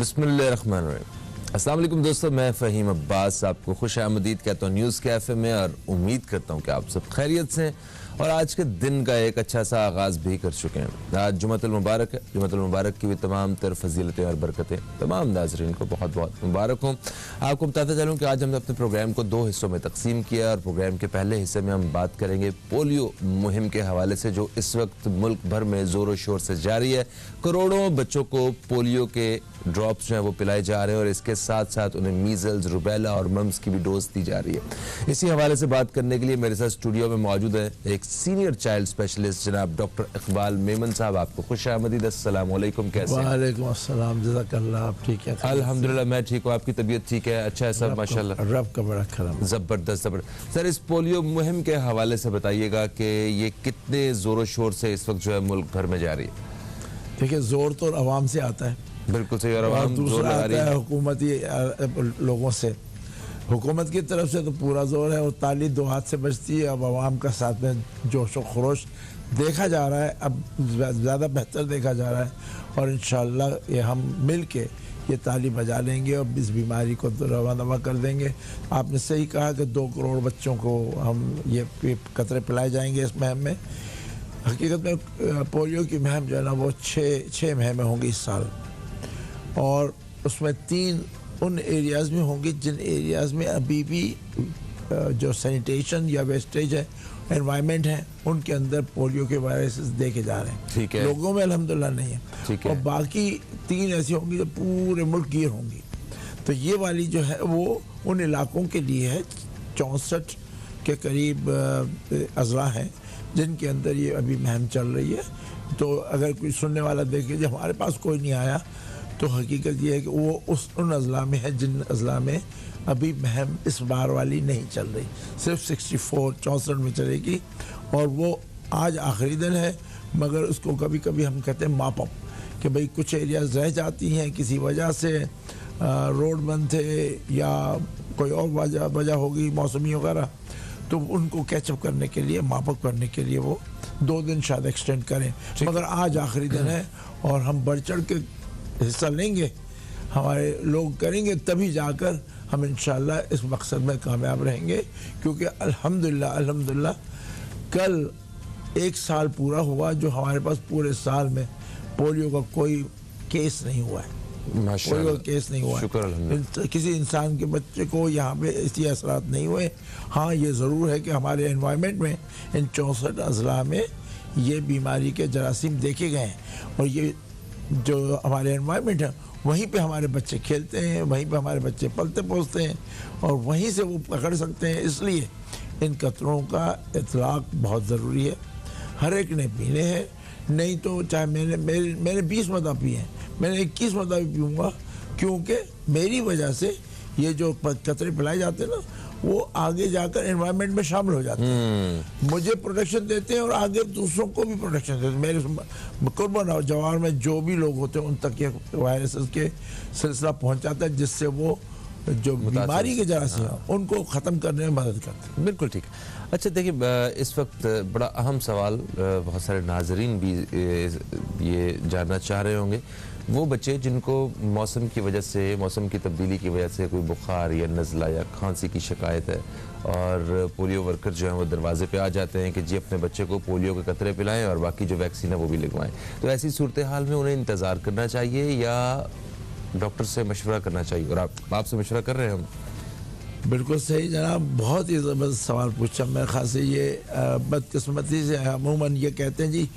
बिस्मिल्लाहिर्रहमानिर्रहीम। अस्सलाम वालेकुम दोस्तों, मैं फ़हीम अब्बास आपको खुश आमदीद कहता हूँ न्यूज़ कैफ़े में और उम्मीद करता हूँ कि आप सब खैरियत से और आज के दिन का एक अच्छा सा आगाज़ भी कर चुके हैं। आज जुमअतुल मुबारक है। जुमअतुल मुबारक की भी तमाम तर फजीलतें और बरकतें तमाम नाज़रीन को बहुत बहुत मुबारक हों। आपको बताता चलूँ कि आज हमने अपने प्रोग्राम को दो हिस्सों में तकसीम किया और प्रोग्राम के पहले हिस्से में हम बात करेंगे पोलियो मुहिम के हवाले से जो इस वक्त मुल्क भर में ज़ोर शोर से जारी है। करोड़ों बच्चों को पोलियो के ड्रॉप्स जो हैं वो पिलाए जा रहे हैं और इसके साथ साथ उन्हें मीजल्स, रुबेला और मम्स की भी डोज दी जा रही है। इसी हवाले से बात करने के लिए मेरे साथ स्टूडियो में मौजूद है एक सीनियर चाइल्ड स्पेशलिस्ट जनाब डॉक्टर इकबाल मेमन साहब। आपको खुश आमदीद। अस्सलाम वालेकुम, कैसे हैं? वालेकुम अस्सलाम, जज़ाकल्लाह। आप ठीक है? अल्हम्दुलिल्लाह मैं ठीक हूँ। आपकी तबीयत ठीक है? अच्छा है सब माशाल्लाह, रब का बड़ा करम। जबरदस्त जबरदस्त। सर, इस पोलियो मुहिम के हवाले से बताइएगा कि ये कितने जोरों शोर से इस वक्त जो है मुल्क भर में जारी है? देखिए, जोर तो आवाम से आता है, बिल्कुल सही। और दूसरा आता है हुकूमती लोगों से। हुकूमत की तरफ से तो पूरा जोर है और ताली दो हाथ से बजती है। अब आवाम का साथ में जोश व खरोश देखा जा रहा है, अब ज़्यादा बेहतर देखा जा रहा है और इंशाअल्लाह ये हम मिल के ये ताली बजा लेंगे और इस बीमारी को तो रवा दवा कर देंगे। आपने सही कहा कि 2 करोड़ बच्चों को हम ये कतरे पिलाए जाएंगे इस मुहिम में। हकीकत में पोलियो की मुहिम जो है ना वो छः मुहिमें होंगी इस साल, और उसमें 3 उन एरियाज़ में होंगी जिन एरियाज़ में अभी भी जो सैनिटेशन या वेस्टेज है, एनवायरनमेंट है, उनके अंदर पोलियो के वायरसेस देखे जा रहे हैं। ठीक है। लोगों में अल्हम्दुलिल्लाह नहीं है, ठीक है। और बाकी 3 ऐसी होंगी जो पूरे मुल्क की होंगी। तो ये वाली जो है वो उन इलाकों के लिए है, 64 के करीब अजला हैं जिनके अंदर ये अभी मुहिम चल रही है। तो अगर कोई सुनने वाला देखे जो हमारे पास कोई नहीं आया, तो हकीकत ये है कि वो उन अजला में है जिन अजला में अभी मुहिम इस बार वाली नहीं चल रही। सिर्फ 64 में चलेगी और वो आज आखिरी दिन है। मगर उसको कभी कभी हम कहते हैं माप अप, कि भाई कुछ एरियाज रह जाती हैं किसी वजह से, रोड बंद थे या कोई और वजह होगी मौसमी वगैरह, तो उनको कैचअप करने के लिए, माप अप करने के लिए वो 2 दिन शायद एक्सटेंड करें। मगर आज आखिरी दिन है और हम बढ़ चढ़ के हिस्सा लेंगे, हमारे लोग करेंगे, तभी जाकर हम इंशाअल्लाह इस मकसद में कामयाब रहेंगे। क्योंकि अल्हम्दुलिल्लाह कल 1 साल पूरा हुआ जो हमारे पास पूरे साल में पोलियो का कोई केस नहीं हुआ है। पोलियो का केस नहीं हुआ है, किसी इंसान के बच्चे को यहाँ पे ऐसी असरात नहीं हुए। हाँ, ये ज़रूर है कि हमारे एनवायरनमेंट में इन 64 अजला में ये बीमारी के जरासीम देखे गए हैं, और ये जो हमारे एनवायरनमेंट है वहीं पे हमारे बच्चे खेलते हैं, वहीं पे हमारे बच्चे पलते पोसते हैं और वहीं से वो पकड़ सकते हैं। इसलिए इन कतरों का इतलाक बहुत ज़रूरी है। हर एक ने पीने हैं, नहीं तो चाहे मैंने 20 मरतबा पिए हैं, मैंने 21 मरतबा भी पीऊँगा, क्योंकि मेरी वजह से ये जो कतरे पिलाए जाते हैं ना वो आगे जाकर एनवायरनमेंट में शामिल हो जाते हैं, मुझे प्रोटेक्शन देते हैं और आगे दूसरों को भी प्रोटेक्शन देते हैं। मेरे कुर्बान और जवार में जो भी लोग होते हैं उन तक ये वायरस के सिलसिला पहुंच जाता है, जिससे वो जो बीमारी के जरासीम हैं उनको ख़त्म करने में मदद करते हैं। बिल्कुल ठीक। अच्छा देखिए, इस वक्त बड़ा अहम सवाल बहुत सारे नाजरीन भी ये जानना चाह रहे होंगे, वो बच्चे जिनको मौसम की वजह से, मौसम की तब्दीली की वजह से कोई बुखार या नज़ला या खांसी की शिकायत है और पोलियो वर्कर जो हैं वो दरवाजे पे आ जाते हैं कि जी अपने बच्चे को पोलियो के कतरे पिलाएं और बाकी जो वैक्सीन है वो भी लगवाएं। तो ऐसी सूरत हाल में उन्हें इंतज़ार करना चाहिए या डॉक्टर से मशवरा करना चाहिए? और आपसे मशवरा कर रहे हैं हम। बिल्कुल सही जनाब, बहुत ही ज़बरदस्त सवाल पूछा। मेरे ख्याल से ये बदकिस्मती से अमूमन ये कहते हैं जी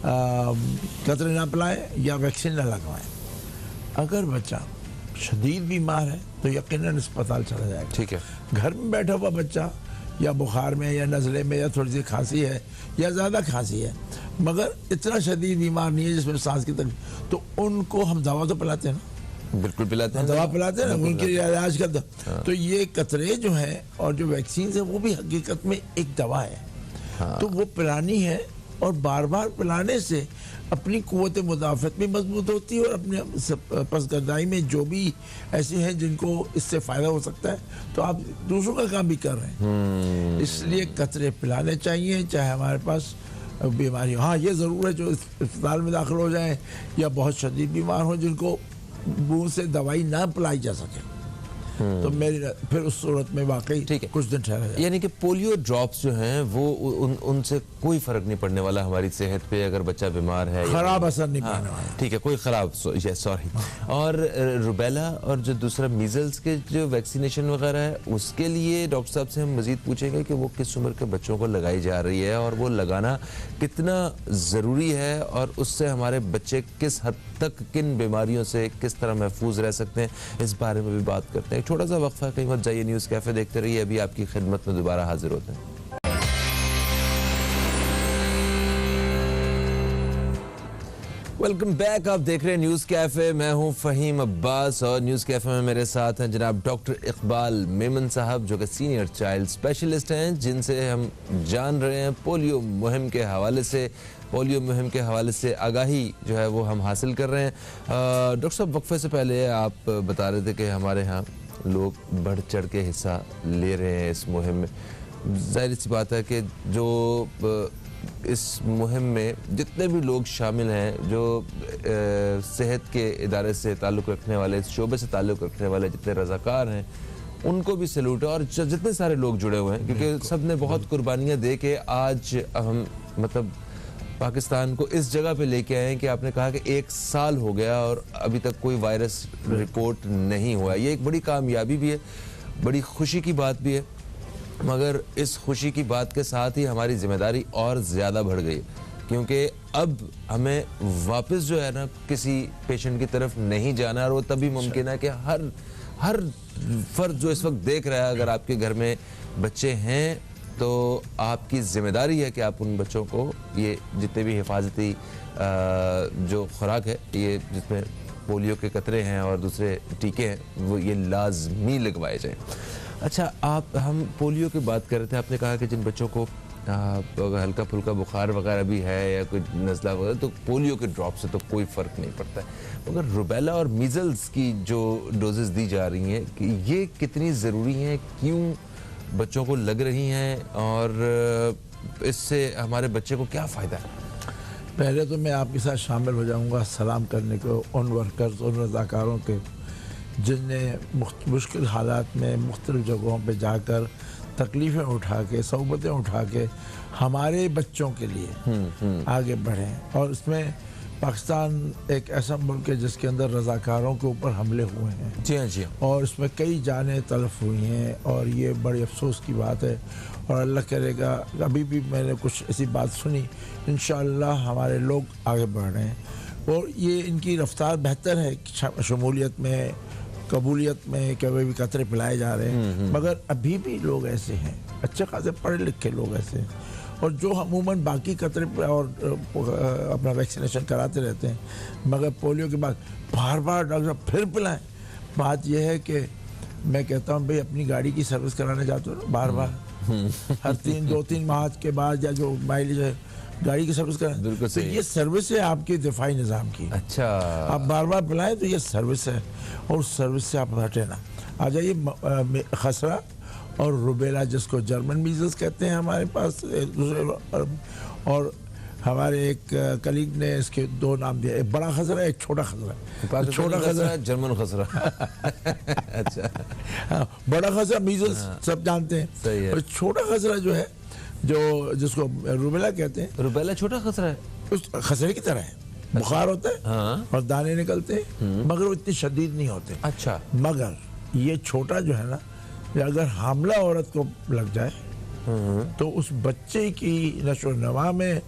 कतरे ना पिलाएं या वैक्सीन ना लगवाएं। अगर बच्चा शदीद बीमार है तो यकीनन अस्पताल चला जाएगा। ठीक है। घर में बैठा हुआ बच्चा या बुखार में या नज़ले में या थोड़ी सी खांसी है या ज़्यादा खांसी है मगर इतना शदीद बीमार नहीं है जिसमें सांस की तकलीफ, तो उनको हम दवा तो पिलाते हैं ना। बिल्कुल पिलाते हैं, दवा पिलाते हैं ना, उनके इलाज करते हैं। तो ये कतरे जो हैं और जो वैक्सीन है वो भी हकीकत में एक दवा है। तो वो पिलानी है और बार बार पिलाने से अपनी कुव्वत मुदाफ़त भी मजबूत होती है और अपने पसगरदाई में जो भी ऐसे हैं जिनको इससे फ़ायदा हो सकता है तो आप दूसरों का काम भी कर रहे हैं। इसलिए कतरे पिलाने चाहिए चाहे हमारे पास बीमारी हो। हाँ, ये ज़रूर है जो अस्पताल में दाखिल हो जाएं या बहुत शदीद बीमार हो जिनको मुंह से दवाई ना पिलाई जा सके तो मेरी फिर उस सूरत में वाकई ठीक है। कुछ दिन ठहरा जाए। यानी कि पोलियो ड्रॉप्स जो हैं वो उनसे कोई फर्क नहीं पड़ने वाला हमारी सेहत पे, अगर बच्चा बीमार है खराब असर नहीं पड़ने वाला। ठीक है, कोई खराब सॉरी। और रुबेला और जो दूसरा मीजल्स के जो वैक्सीनेशन वगैरह है उसके लिए डॉक्टर साहब से हम मजीद पूछेंगे कि वो किस उम्र के बच्चों को लगाई जा रही है और वो लगाना कितना ज़रूरी है और उससे हमारे बच्चे किस हद तक किन बीमारियों से किस तरह महफूज रह सकते हैं, इस बारे में भी बात करते हैं। छोटा सा वक्फा, कहीं मत जाइए, न्यूज़ कैफे देखते रहिए, अभी आपकी खिदमत में दोबारा हाजिर होते हैं। वेलकम बैक, आप देख रहे हैं न्यूज़ कैफे, मैं हूं फ़हीम अब्बास और न्यूज़ कैफे में मेरे साथ हैं जनाब डॉक्टर इकबाल मेमन साहब जो कि सीनियर चाइल्ड स्पेशलिस्ट हैं, जिनसे हम जान रहे हैं पोलियो मुहिम के हवाले से, पोलियो मुहिम के हवाले से आगाही जो है वो हम हासिल कर रहे हैं। डॉक्टर साहब, वक्फे से पहले आप बता रहे थे कि हमारे यहाँ लोग बढ़ चढ़ के हिस्सा ले रहे हैं इस मुहिम में। जाहिर सी बात है कि जो इस मुहिम में जितने भी लोग शामिल हैं, जो सेहत के इदारे से ताल्लुक़ रखने वाले, इस शोबे से ताल्लुक़ रखने वाले जितने रज़ाकार हैं, उनको भी सैल्यूट है और जितने सारे लोग जुड़े हुए हैं, क्योंकि सब ने बहुत कुर्बानियाँ दे के आज हम मतलब पाकिस्तान को इस जगह पे लेके आए हैं कि आपने कहा कि 1 साल हो गया और अभी तक कोई वायरस रिपोर्ट नहीं हुआ। ये एक बड़ी कामयाबी भी है, बड़ी खुशी की बात भी है, मगर इस खुशी की बात के साथ ही हमारी जिम्मेदारी और ज़्यादा बढ़ गई, क्योंकि अब हमें वापस जो है ना किसी पेशेंट की तरफ नहीं जाना, और वो तभी मुमकिन है कि हर फर्द जो इस वक्त देख रहा है, अगर आपके घर में बच्चे हैं तो आपकी ज़िम्मेदारी है कि आप उन बच्चों को ये जितने भी हिफाजती जो खुराक है, ये जिसमें पोलियो के कतरे हैं और दूसरे टीके हैं, वो ये लाजमी लगवाए जाएं। अच्छा, हम पोलियो की बात कर रहे थे, आपने कहा कि जिन बच्चों को अगर हल्का फुल्का बुखार वगैरह भी है या कोई नज़ला वगैरह, तो पोलियो के ड्रॉप से तो कोई फ़र्क नहीं पड़ता है, मगर रुबेला और मीज़ल्स की जो डोजेज़ दी जा रही हैं कि ये कितनी ज़रूरी हैं, क्यों बच्चों को लग रही हैं और इससे हमारे बच्चे को क्या फ़ायदा है? पहले तो मैं आपके साथ शामिल हो जाऊंगा सलाम करने को उन वर्कर्स, उन रज़ाकारों के जिनने मुश्किल हालात में मुख्तलिफ़ जगहों पे जाकर तकलीफ़ें उठा के, सौबतें उठा के हमारे बच्चों के लिए आगे बढ़ें। और इसमें पाकिस्तान एक ऐसा मुल्क है जिसके अंदर रज़ाकारों के ऊपर हमले हुए हैं। जी हाँ, जी हाँ। और इसमें कई जानें तलफ हुई हैं और ये बड़ी अफसोस की बात है। और अल्लाह करेगा, अभी भी मैंने कुछ ऐसी बात सुनी, इंशाअल्लाह हमारे लोग आगे बढ़ रहे हैं और ये इनकी रफ्तार बेहतर है शमूलियत में, कबूलियत में, कभी भी कतरे पिलाए जा रहे हैं, मगर अभी भी लोग ऐसे हैं, अच्छे खासे पढ़े लिखे लोग ऐसे हैं, और जो अमूमन बाकी कतरे और अपना वैक्सीनेशन कराते रहते हैं, मगर पोलियो के बाद बार बार डॉक्टर फिर पिलाएं। बात यह है कि मैं कहता हूँ भाई अपनी गाड़ी की सर्विस कराने जाते हो ना बार बार, हर 2-3 माह के बाद या जो माइलेज है गाड़ी की सर्विस कराएं, तो ये सर्विस है आपके दिफाई निज़ाम की। अच्छा, आप बार बार पिलाएं तो ये सर्विस है और उस सर्विस से आप हटे ना। आ जाइए खसरा और रुबेला, जिसको जर्मन मीजल्स कहते हैं हमारे पास दूसरे, और हमारे एक कलीग ने इसके 2 नाम दिए, एक बड़ा खसरा, एक छोटा खसरा। छोटा खसरा, जर्मन खसरा। अच्छा, हाँ, बड़ा खसरा मीजल्स सब जानते हैं, सही है। और छोटा खसरा जो है, जो जिसको रुबेला कहते हैं, रुबेला छोटा खसरा है, उस खसरे की तरह है, बुखार होता है हाँ। और दाने निकलते हैं, मगर वो इतने शदीद नहीं होते। अच्छा, मगर ये छोटा जो है ना, अगर हामला औरत को लग जाए तो उस बच्चे की नशो नमा में,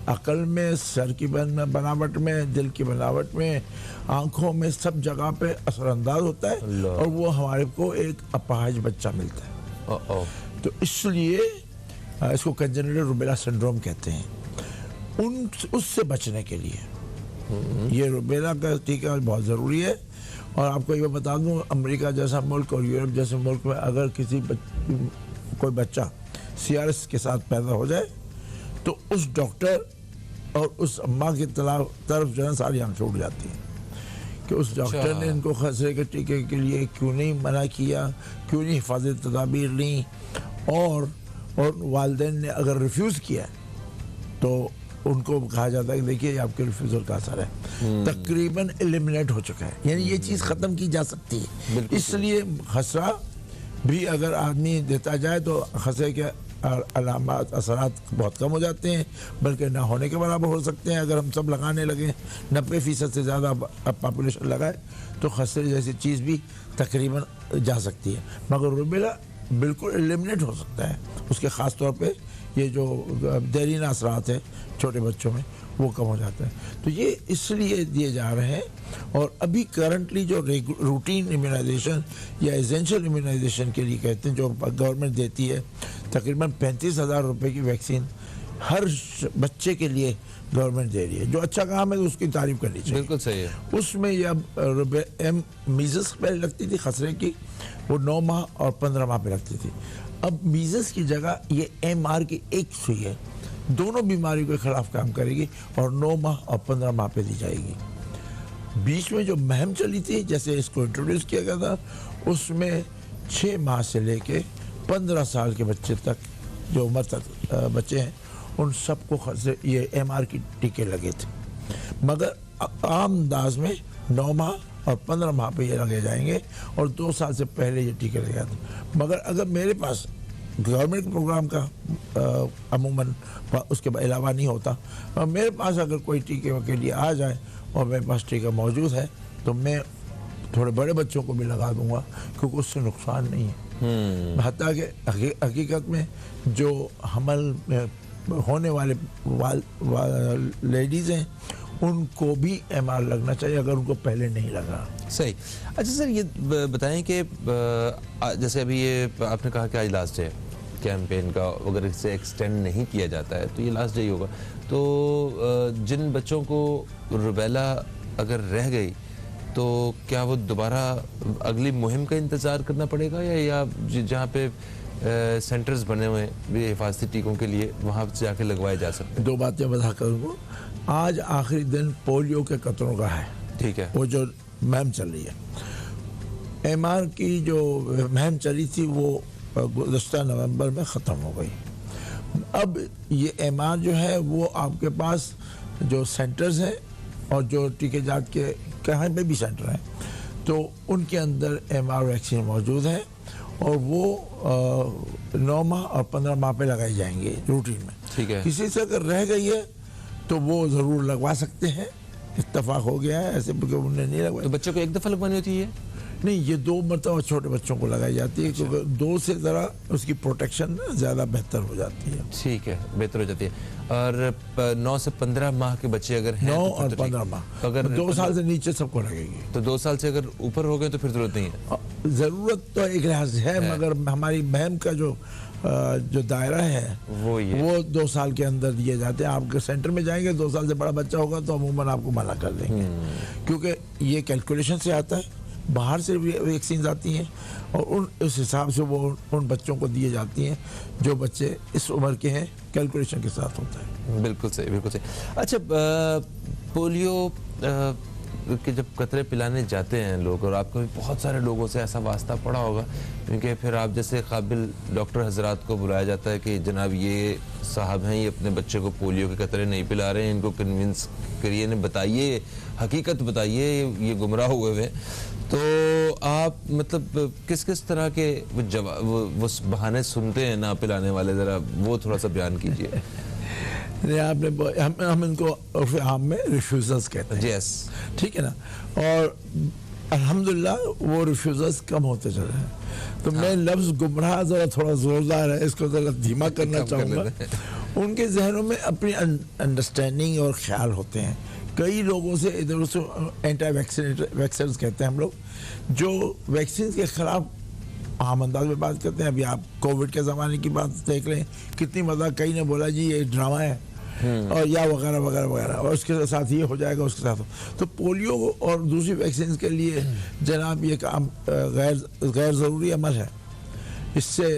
अकल में, सर की बनावट में, दिल की बनावट में, आंखों में, सब जगह पे असरअंदाज होता है और वो हमारे को एक अपाहिज बच्चा मिलता है। तो इसलिए इसको कंजेनिटल रुबेला सिंड्रोम कहते हैं। उससे बचने के लिए ये रुबेला का टीका बहुत ज़रूरी है। और आपको ये बता दूं, अमेरिका जैसा मुल्क और यूरोप जैसे मुल्क में अगर कोई बच्चा CRS के साथ पैदा हो जाए तो उस डॉक्टर और उस अम्मा की तरफ जो है सारी आंखें उठ जाती हैं कि उस डॉक्टर ने इनको खसरे के टीके के लिए क्यों नहीं मना किया, क्यों नहीं हिफाजती तदाबीर ली, और वालिदैन ने अगर रिफ्यूज़ किया तो उनको कहा जाता है कि देखिए आपके रिफ्यूज़ल का असर है, तकरीबन एलिमिनेट हो चुका है, यानी ये चीज़ ख़त्म की जा सकती है। इसलिए खसरा भी अगर आदमी देता जाए तो खसरे के अलामत असरात बहुत कम हो जाते हैं, बल्कि ना होने के बराबर हो सकते हैं। अगर हम सब लगाने लगे 90% से ज़्यादा अब पॉपुलेशन लगाए तो खसरे जैसी चीज़ भी तकरीबन जा सकती है, मगर रुबेला बिल्कुल एलिमिनेट हो सकता है। उसके ख़ास तौर पे ये जो देरीना असरात है छोटे बच्चों में वो कम हो जाता है। तो ये इसलिए दिए जा रहे हैं। और अभी करंटली जो रूटीन इम्यूनाइजेशन या एसेंशियल इम्यूनाइजेशन के लिए कहते हैं, जो गवर्नमेंट देती है, तकरीबन 35,000 रुपये की वैक्सीन हर बच्चे के लिए गवर्नमेंट दे रही है, जो अच्छा काम है तो उसकी तारीफ करनी चाहिए। बिल्कुल सही है। उसमें यह मीजल्स पहले लगती थी खसरे की, वो 9 माह और 15 माह पे लगती थी। अब मीजल्स की जगह ये MR की एक सुई है, दोनों बीमारियों के खिलाफ काम करेगी और 9 माह और 15 माह पे दी जाएगी। बीच में जो मुहिम चली थी, जैसे इसको इंट्रोड्यूस किया गया था, उसमें 6 माह से लेके 15 साल के बच्चे तक, जो उम्र तक बच्चे हैं, उन सबको ये MR की टीके लगे थे। मगर आम अंदाज में 9 माह और 15 माह पे ये लगे जाएंगे और 2 साल से पहले ये टीके लगे जाते। मगर अगर मेरे पास गवर्नमेंट प्रोग्राम का अमूमन उसके अलावा नहीं होता, और मेरे पास अगर कोई टीके के लिए आ जाए और मेरे पास टीका मौजूद है तो मैं थोड़े बड़े बच्चों को भी लगा दूंगा, क्योंकि उससे नुकसान नहीं है। हत्ता कि हकीकत में जो हमल होने वाले लेडीज़ हैं उनको भी MR लगना चाहिए अगर उनको पहले नहीं लगा। सही। अच्छा सर, ये बताएं कि जैसे अभी ये आपने कहा कि आज लास्ट डे कैंपेन का, अगर इसे एक्सटेंड नहीं किया जाता है तो ये लास्ट डे ही होगा, तो जिन बच्चों को रुबेला अगर रह गई तो क्या वो दोबारा अगली मुहिम का इंतज़ार करना पड़ेगा, या जहाँ पे सेंटर्स बने हुए हैं हिफाजती टीकों के लिए वहाँ से जाके लगवाए जा सकते हैं? 2 बातें बता करूँगा। आज आखिरी दिन पोलियो के कतरों का है, ठीक है, वो जो मुहिम चल रही है। MR की जो मुहिम चली थी वो गुज़श्ता नवंबर में ख़त्म हो गई। अब ये MR जो है वो आपके पास जो सेंटर्स हैं और जो टीके जात के कहीं पे भी सेंटर हैं, तो उनके अंदर MR वैक्सीन मौजूद है और वो 9 माह और 15 माह पे लगाई जाएंगे रूटीन में। ठीक है। किसी से अगर रह गई है तो वो ज़रूर लगवा सकते हैं, इत्तेफाक हो गया है ऐसे, क्योंकि उन्होंने नहीं लगवाया। तो बच्चों को एक दफ़ा लगवानी होती है? नहीं, ये 2 मरतबा छोटे बच्चों को लगाई जाती है, क्योंकि 2 से ज़रा उसकी प्रोटेक्शन ज़्यादा बेहतर हो जाती है। ठीक है, बेहतर हो जाती है। और 9 से 15 माह के बच्चे अगर हैं 9 तो और 15 माह, तो अगर 2 साल से नीचे सबको लगेगी। तो 2 साल से अगर ऊपर हो गए तो फिर ज़रूरत नहीं है? ज़रूरत तो एक लिहाज है, मगर हमारी मुहिम का जो दायरा है वो 2 साल के अंदर दिए जाते हैं। आपके सेंटर में जाएंगे, 2 साल से बड़ा बच्चा होगा तो अमूमन आपको मना कर देंगे, क्योंकि ये कैलकुलेशन से आता है, बाहर से भी वैक्सीन आती हैं और उस हिसाब से वो उन बच्चों को दिए जाती हैं जो बच्चे इस उम्र के हैं, कैलकुलेशन के साथ होता है। बिल्कुल सही, बिल्कुल सही। अच्छा, पोलियो कि जब कतरे पिलाने जाते हैं लोग, और आपको भी बहुत सारे लोगों से ऐसा वास्ता पड़ा होगा, क्योंकि फिर आप जैसे काबिल डॉक्टर हजरात को बुलाया जाता है कि जनाब ये साहब हैं, ये अपने बच्चे को पोलियो के कतरे नहीं पिला रहे हैं, इनको कन्विंस करिए, ने बताइए, हकीकत बताइए, ये गुमराह हुए हुए। तो आप मतलब किस किस तरह के वो बहाने सुनते हैं ना पिलाने वाले, ज़रा वो थोड़ा सा बयान कीजिए। आपने हम इनको आम में रिफ्यूज़ल्स कहते हैं। यस, ठीक है ना, और अल्हम्दुलिल्लाह वो रिफ्यूज़ल्स कम होते चल रहे हैं। तो मैं लफ्ज़ गुमराह ज़रा थोड़ा ज़ोरदार है, इसको ज़रा धीमा करना चाहूँगा। उनके जहनों में अपनी अंडरस्टैंडिंग और ख्याल होते हैं। कई लोगों से इधर उधर एंटी वैक्सीनर्स कहते हैं हम लोग, जो वैक्सीन के ख़िलाफ़ आम अंदाज में बात करते हैं। अभी आप कोविड के ज़माने की बात देख लें, कितनी मज़ा, कई ने बोला जी ये ड्रामा है और या वगैरह वगैरह वगैरह, और उसके साथ ये हो जाएगा, उसके साथ तो पोलियो और दूसरी वैक्सीन के लिए जनाब ये काम गैर ज़रूरी अमल है। इससे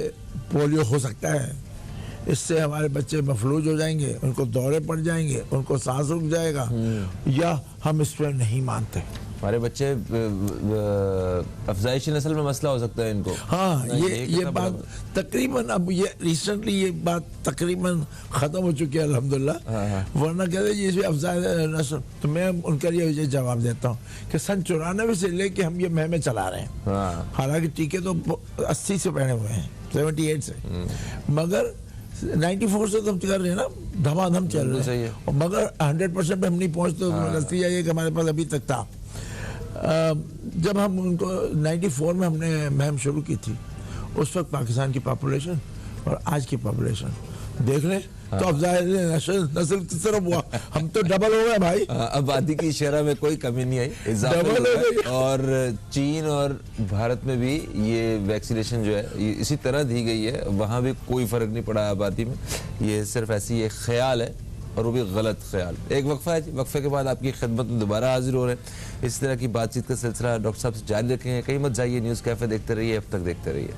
पोलियो हो सकता है, इससे हमारे बच्चे मफलूज हो जाएंगे, उनको दौरे पड़ जाएंगे, उनको सांस रुक जाएगा, या हम इस पर नहीं मानते। हमारे बच्चे अफजाइशी नस्ल में मसला हो सकता है इनको। हाँ, नहीं, ये बात तकरीबन अब ये रिसेंटली ये बात तकरीबन खत्म हो चुकी है अल्हम्दुलिल्लाह। वरना कहते हैं ये अफजाइश नस्ल, तो मैं उनका ये जवाब देता हूँ कि सन 94 से लेके हम ये मुहिम चला रहे हैं। हालांकि टीके तो 80 से पहने हुए हैं, 78 से, मगर 94 से तो हम कर रहे हैं ना, धमाधम चल रहे हैं। और मगर 100% पे हम नहीं पहुंचते, तो नतीजा ये कि हमारे पास अभी तक था। जब हम उनको 94 में हमने मुहिम शुरू की थी, उस वक्त पाकिस्तान की पॉपुलेशन और आज की पॉपुलेशन देख लें, तो अब नस्ल किस तरफ हुआ, हम तो डबल हो गए भाई। आबादी की शरह में कोई कमी नहीं आई, इजाफा हुआ है। और चीन और भारत में भी ये वैक्सीनेशन जो है ये इसी तरह दी गई है, वहाँ भी कोई फर्क नहीं पड़ा आबादी में। ये सिर्फ ऐसी एक ख्याल है, और वो भी गलत ख्याल। एक वक्फा है, वक्फे के बाद आपकी खिदमत में दोबारा हाजिर हो रहे हैं। इस तरह की बातचीत का सिलसिला डॉक्टर साहब से जारी रखेंगे। कहीं मत जाइए, न्यूज़ कैफे देखते रहिए, अब तक देखते रहिए।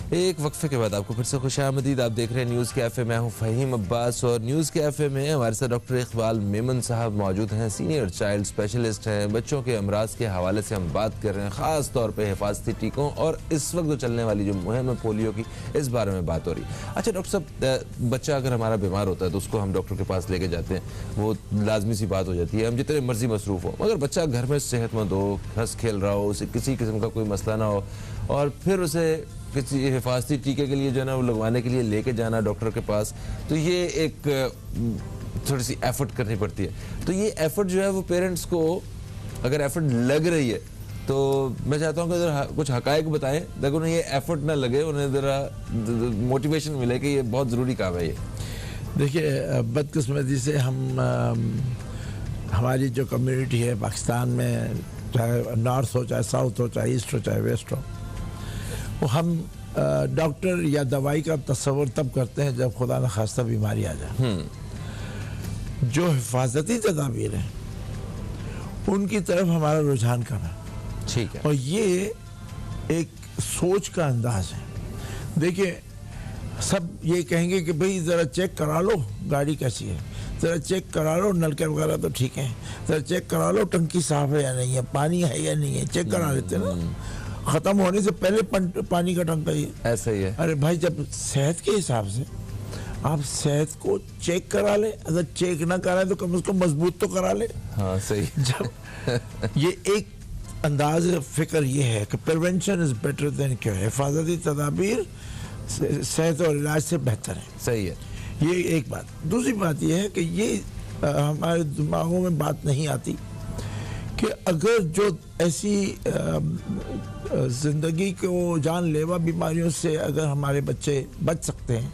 एक वक्फे के बाद आपको फिर से खुशामदीद। आप देख रहे हैं न्यूज़ कैफ़े, मैं हूं फ़हीम अब्बास, और न्यूज़ कैफ़े में हमारे साथ डॉक्टर इकबाल मेमन साहब मौजूद हैं। सीनियर चाइल्ड स्पेशलिस्ट हैं। बच्चों के अमराज के हवाले से हम बात कर रहे हैं, ख़ास तौर पे हिफाजती टीकों और इस वक्त जो चलने वाली जो मुहिम है पोलियो की, इस बारे में बात हो रही है। अच्छा डॉक्टर साहब, बच्चा अगर हमारा बीमार होता है तो उसको हम डॉक्टर के पास लेके जाते हैं, वो लाजमी सी बात हो जाती है, हम जितने मर्जी मसरूफ़ हो, मगर बच्चा घर में सेहतमंद हो, हंस खेल रहा हो, उसे किसी किस्म का कोई मसला ना हो, और फिर उसे किसी हिफाजती टीके के लिए जो है ना वो लगवाने के लिए लेके जाना डॉक्टर के पास, तो ये एक थोड़ी सी एफर्ट करनी पड़ती है। तो ये एफर्ट जो है वो पेरेंट्स को अगर एफर्ट लग रही है तो मैं चाहता हूँ कि ज़रा कुछ हकायक बताएं ताकि उन्हें ये एफर्ट ना लगे, उन्हें ज़रा मोटिवेशन मिले कि ये बहुत ज़रूरी काम है। ये देखिए, बदकिस्मती से हम हमारी जो कम्युनिटी है पाकिस्तान में, चाहे नॉर्थ हो, चाहे साउथ हो, चाहे ईस्ट हो, चाहे वेस्ट हो, वो हम डॉक्टर या दवाई का तस्वर तब करते हैं जब खुदा न खास्ता बीमारी आ जाए। जो हिफाजती तदाबीर है उनकी तरफ हमारा रुझान कम है। ठीक है। और ये एक सोच का अंदाज है। देखिए, सब ये कहेंगे कि भाई ज़रा चेक करा लो गाड़ी कैसी है, ज़रा चेक करा लो नलके वगैरह तो ठीक है, ज़रा चेक करा लो टंकी साफ है या नहीं है, पानी है या नहीं है, चेक करा लेते हैं ना, खत्म होने से पहले पानी का टंका ही ऐसा ही है। अरे भाई, जब सेहत के हिसाब से आप सेहत को चेक करा ले, अगर चेक ना कराए तो कम से कम मजबूत तो करा ले। हाँ सही। जब ये एक अंदाज फिक्र ये है कि prevention is better than cure, हिफाजती तदाबीर सेहत और इलाज से बेहतर है। सही है। ये एक बात। दूसरी बात ये है कि ये हमारे दिमागों में बात नहीं आती कि अगर जो ऐसी ज़िंदगी को जानलेवा बीमारियों से अगर हमारे बच्चे बच सकते हैं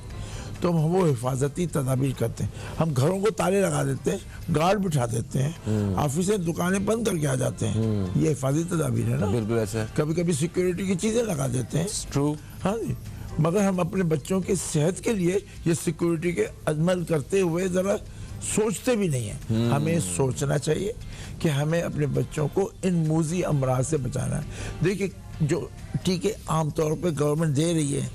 तो हम वो हिफाजती तदाबीर करते हैं। हम घरों को ताले लगा देते हैं, गार्ड बिठा देते हैं, ऑफिसें दुकानें बंद करके आ जाते हैं, ये हिफाजती तदाबीर है ना। बिल्कुल ऐसा। कभी कभी सिक्योरिटी की चीज़ें लगा देते हैं, ट्रू। हाँ जी, मगर हम अपने बच्चों की सेहत के लिए ये सिक्योरिटी के अमल करते हुए ज़रा सोचते भी नहीं है। हमें सोचना चाहिए कि हमें अपने बच्चों को इन मूजी अमराज से बचाना है। देखिए, जो टीके आमतौर पर गवर्नमेंट दे रही है,